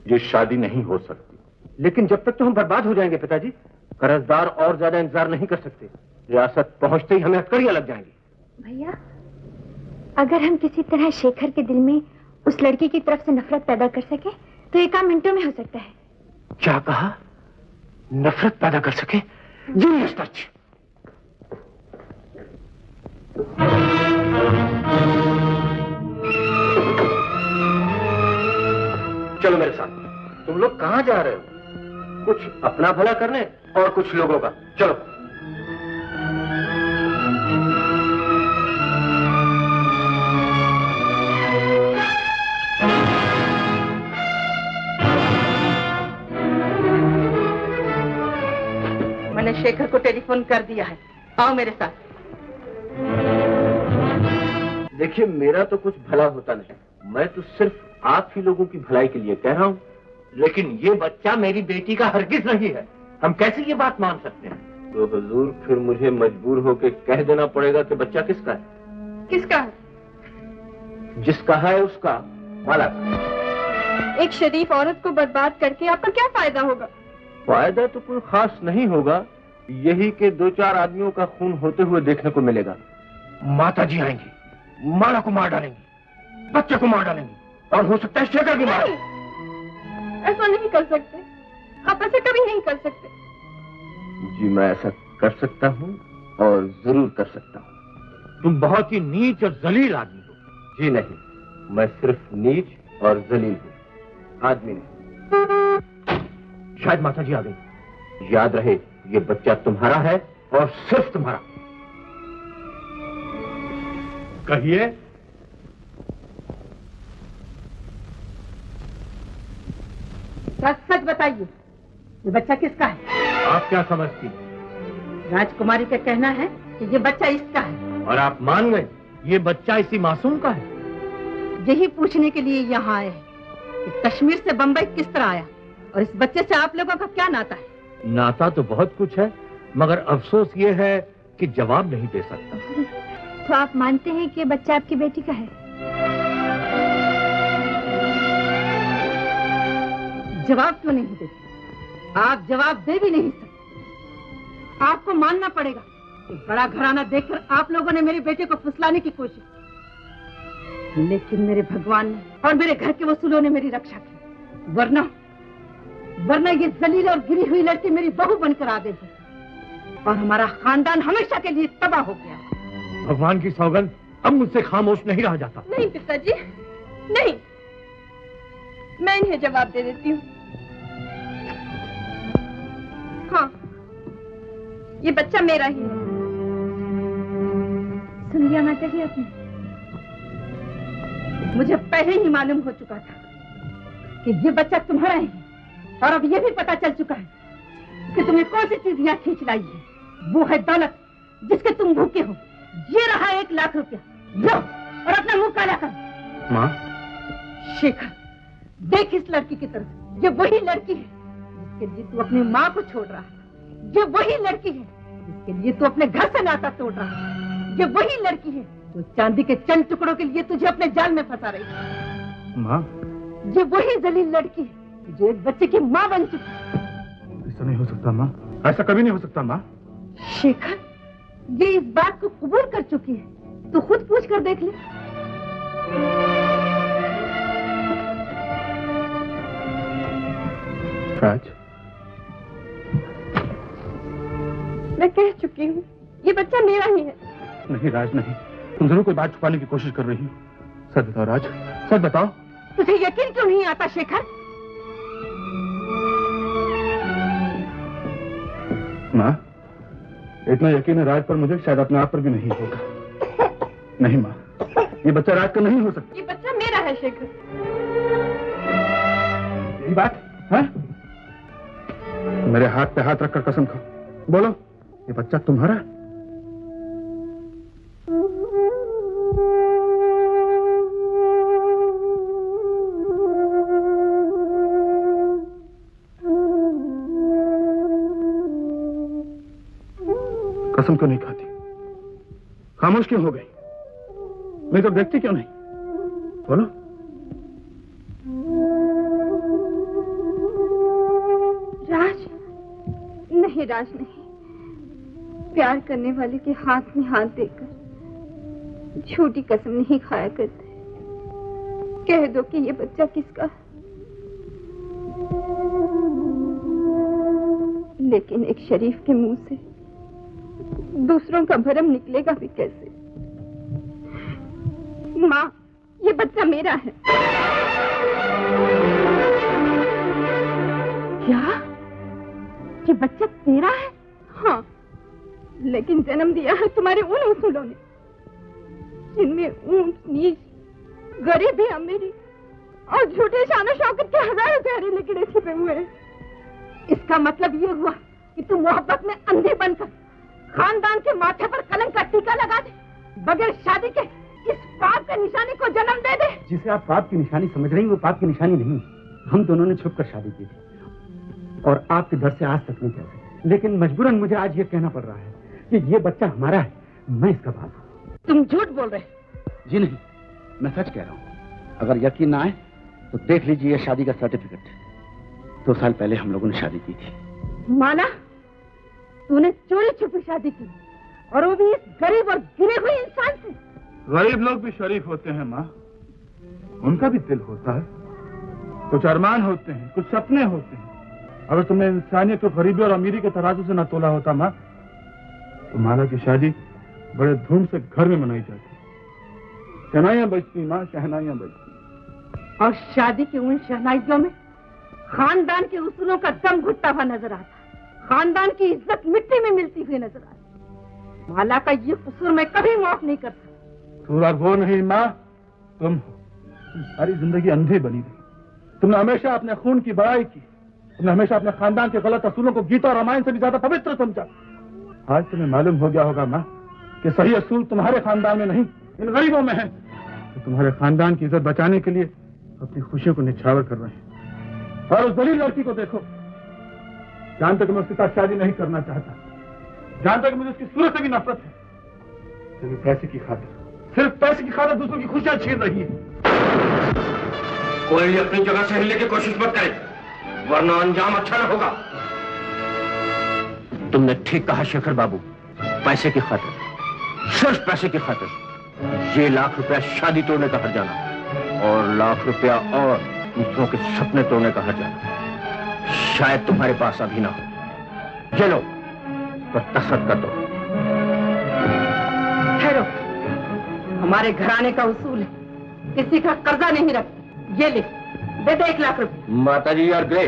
ये शादी नहीं हो सकती। लेकिन जब तक तो हम बर्बाद हो जाएंगे पिताजी। कर्जदार और ज्यादा इंतजार नहीं कर सकते। रियासत पहुंचते ही हमें हथकड़ियां लग जाएंगी। भैया, अगर हम किसी तरह शेखर के दिल में उस लड़की की तरफ से नफरत पैदा कर सके तो ये काम मिनटों में हो सकता है। क्या कहा? नफरत पैदा कर सके? जी सच। चलो मेरे साथ। तुम लोग कहां जा रहे हो? कुछ अपना भला करने और कुछ लोगों का। चलो। मैंने शेखर को टेलीफोन कर दिया है। आओ मेरे साथ। देखिए, मेरा तो कुछ भला होता नहीं। मैं तो सिर्फ आप ही लोगों की भलाई के लिए कह रहा हूं। लेकिन ये बच्चा मेरी बेटी का हरगिज नहीं है। हम कैसे ये बात मान सकते हैं? तो हुजूर, फिर मुझे मजबूर होकर कह देना पड़ेगा कि बच्चा किसका है। किसका है? जिसका है उसका, माला का। एक शरीफ औरत को बर्बाद करके आपका क्या फायदा होगा? फायदा तो कोई खास नहीं होगा, यही कि 2-4 आदमियों का खून होते हुए देखने को मिलेगा। माता जी आएंगी, माला को मार डालेंगी, बच्चे को मार डालेंगी, और हो सकता है शेखर भी मारे। ऐसा नहीं कर सकते। आप ऐसा कभी नहीं कर सकते। जी, मैं ऐसा कर सकता हूँ और जरूर कर सकता हूँ। तुम बहुत ही नीच और जलील आदमी हो। जी नहीं, मैं सिर्फ नीच और जलील हूँ, आदमी नहीं। शायद माता जी आ गई। याद रहे, ये बच्चा तुम्हारा है और सिर्फ तुम्हारा। कहिए। सच सच बताइए, ये बच्चा किसका है? आप क्या समझती? राजकुमारी का कहना है कि ये बच्चा इसका है। और आप मान गए ये बच्चा इसी मासूम का है? यही पूछने के लिए यहाँ आए हैं कि कश्मीर से बंबई किस तरह आया और इस बच्चे से आप लोगों का क्या नाता है? नाता तो बहुत कुछ है, मगर अफसोस ये है कि जवाब नहीं दे सकता। तो आप मानते हैं कि ये बच्चा आपकी बेटी का है? जवाब क्यों नहीं देते? आप जवाब दे भी नहीं सकते। आपको मानना पड़ेगा कि बड़ा घराना देखकर आप लोगों ने मेरे बेटे को फुसलाने की कोशिश की, लेकिन मेरे भगवान ने और मेरे घर के वसूलों ने मेरी रक्षा की। वरना ये जलील और गिरी हुई लड़की मेरी बहू बनकर आ गई और हमारा खानदान हमेशा के लिए तबाह हो गया। भगवान की सौगंध, अब मुझसे खामोश नहीं रहा जाता। नहीं पिताजी, नहीं, मैं इन्हें जवाब दे देती हूँ। हाँ, ये बच्चा मेरा ही है। सुन लिया माता जी आपने? मुझे पहले ही मालूम हो चुका था कि ये बच्चा तुम्हारा ही है, और अब ये भी पता चल चुका है कि तुम्हें कौन सी चीज यहाँ खींच लाई है। वो है दौलत जिसके तुम भूखे हो। ये रहा 1 लाख रुपया, लो और अपना मुंह काला कर। माँ, शेखर, देख इस लड़की की तरफ। ये वही लड़की है जिसके लिए तू अपनी माँ को छोड़ रहा है। ये वही लड़की है जिसके लिए तू अपने घर से नाता तोड़ रहा है। ये वही लड़की है जो चांदी के चंद टुकड़ों के लिए तुझे अपने जाल में फंसा रही है। माँ, ये वही जलील लड़की है जो एक बच्चे की माँ बन चुकी है। ऐसा नहीं हो सकता माँ, ऐसा कभी नहीं हो सकता माँ। शेखर, ये इस बात को कबूल कर चुकी है, तो खुद पूछ कर देख ले। राज, मैं कह चुकी हूँ, ये बच्चा मेरा ही है। नहीं राज नहीं, तुम जरूर कोई बात छुपाने की कोशिश कर रही हो। सच बताओ राज, सच बताओ। तुझे यकीन क्यों नहीं आता शेखर? माँ, इतना यकीन है राज पर मुझे, शायद अपने आप पर भी नहीं होगा। नहीं माँ, ये बच्चा राज का नहीं हो सकता। ये बच्चा मेरा है शेखर। यही बात है? मेरे हाथ पे हाथ रखकर कसम खाओ, बोलो ये बच्चा तुम्हारा है? कसम क्यों नहीं खाती? खामोश क्यों हो गई? नहीं तो देखती क्यों नहीं? बोलो। राज, नहीं राज नहीं, प्यार करने वाले के हाथ में हाथ देकर झूठी कसम नहीं खाया करते। कह दो कि ये बच्चा किसका है। लेकिन एक शरीफ के मुंह से दूसरों का भरम निकलेगा भी कैसे? माँ, ये बच्चा मेरा है। क्या? ये बच्चा तेरा है? हाँ, लेकिन जन्म दिया है तुम्हारे उन उसूलों ने जिनमें ऊंच नीच, गरीबी, अमीरी और झूठे शान शौकत के हजारों जहरीले कीड़े छिपे हुए हैं। इसका मतलब ये हुआ कि तुम मोहब्बत में अंधे बनकर खानदान के माथे पर कलंक का टीका लगा दे, बगैर शादी के इस पाप के निशानी को जन्म दे दे। जिसे आप पाप की निशानी समझ रही, वो पाप की निशानी नहीं। हम दोनों ने छुपकर शादी की थी और आपके डर से आज तक नहीं कह सकते, लेकिन मजबूरन मुझे आज ये कहना पड़ रहा है कि ये बच्चा हमारा है, मैं इसका बाप हूँ। तुम झूठ बोल रहे? जी नहीं, मैं सच कह रहा हूँ। अगर यकीन ना आए तो देख लीजिए ये शादी का सर्टिफिकेट। 2 साल पहले हम लोगों ने शादी की थी। माना तूने चोरी छुपी शादी की, और वो भी इस गरीब और गिरे हुए इंसान से। गरीब लोग भी शरीफ होते हैं माँ, उनका भी दिल होता है, कुछ अरमान होते हैं, कुछ सपने होते हैं। अगर तुमने इंसानियत को गरीबी और अमीरी के तराजू से न तोला होता माँ, तो माला की शादी बड़े धूम से घर में मनाई जाती, शहनाइयां बजती माँ, शहनाइयां बजती। और शादी की उन शहनाइयों में खानदान के उसूलों का दम घुटता हुआ नजर आता, खानदान की इज्जत मिट्टी में मिलती हुई नजर आती। माला का ये कसूर मैं कभी माफ नहीं कर सकता। पूरा वो नहीं माँ, तुम सारी जिंदगी अंधे बनी रही। तुमने हमेशा अपने खून की बड़ाई की, तुमने हमेशा अपने खानदान के गलत असूलों को गीता और रामायण से भी ज्यादा पवित्र समझा। आज तुम्हें मालूम हो गया होगा माँ कि सही असूल तुम्हारे खानदान में नहीं, इन गरीबों में है, तो तुम्हारे खानदान की इज्जत बचाने के लिए अपनी खुशियों को निछावर कर रहे हैं। और उस दलील लड़की को देखो, जानते कि मैं उसके साथ शादी नहीं करना चाहता, जानते कि मुझे उसकी सूरत से भी नफरत है, लेकिन पैसे की खातिर, सिर्फ पैसे की खातिर दूसरों की खुशियां छीन रही है। कोई अपनी जगह से हिलने की कोशिश मत करे, वरना अंजाम अच्छा न होगा। तुमने ठीक कहा शेखर बाबू, पैसे की खातिर, सिर्फ पैसे की खातिर ये लाख रुपया शादी तोड़ने का हर जाना और लाख रुपया और दूसरों के सपने तोड़ने का हर जाना शायद तुम्हारे पास अभी ना हो। ये लो तो दस्तखत कर दो। ठहरो, हमारे घराने का उसूल है, किसी का कर्जा नहीं रख। ये ले, दे दे 1 लाख रुपए। माता जी यार गए।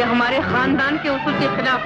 हमारे खानदान के उसूल के खिलाफ।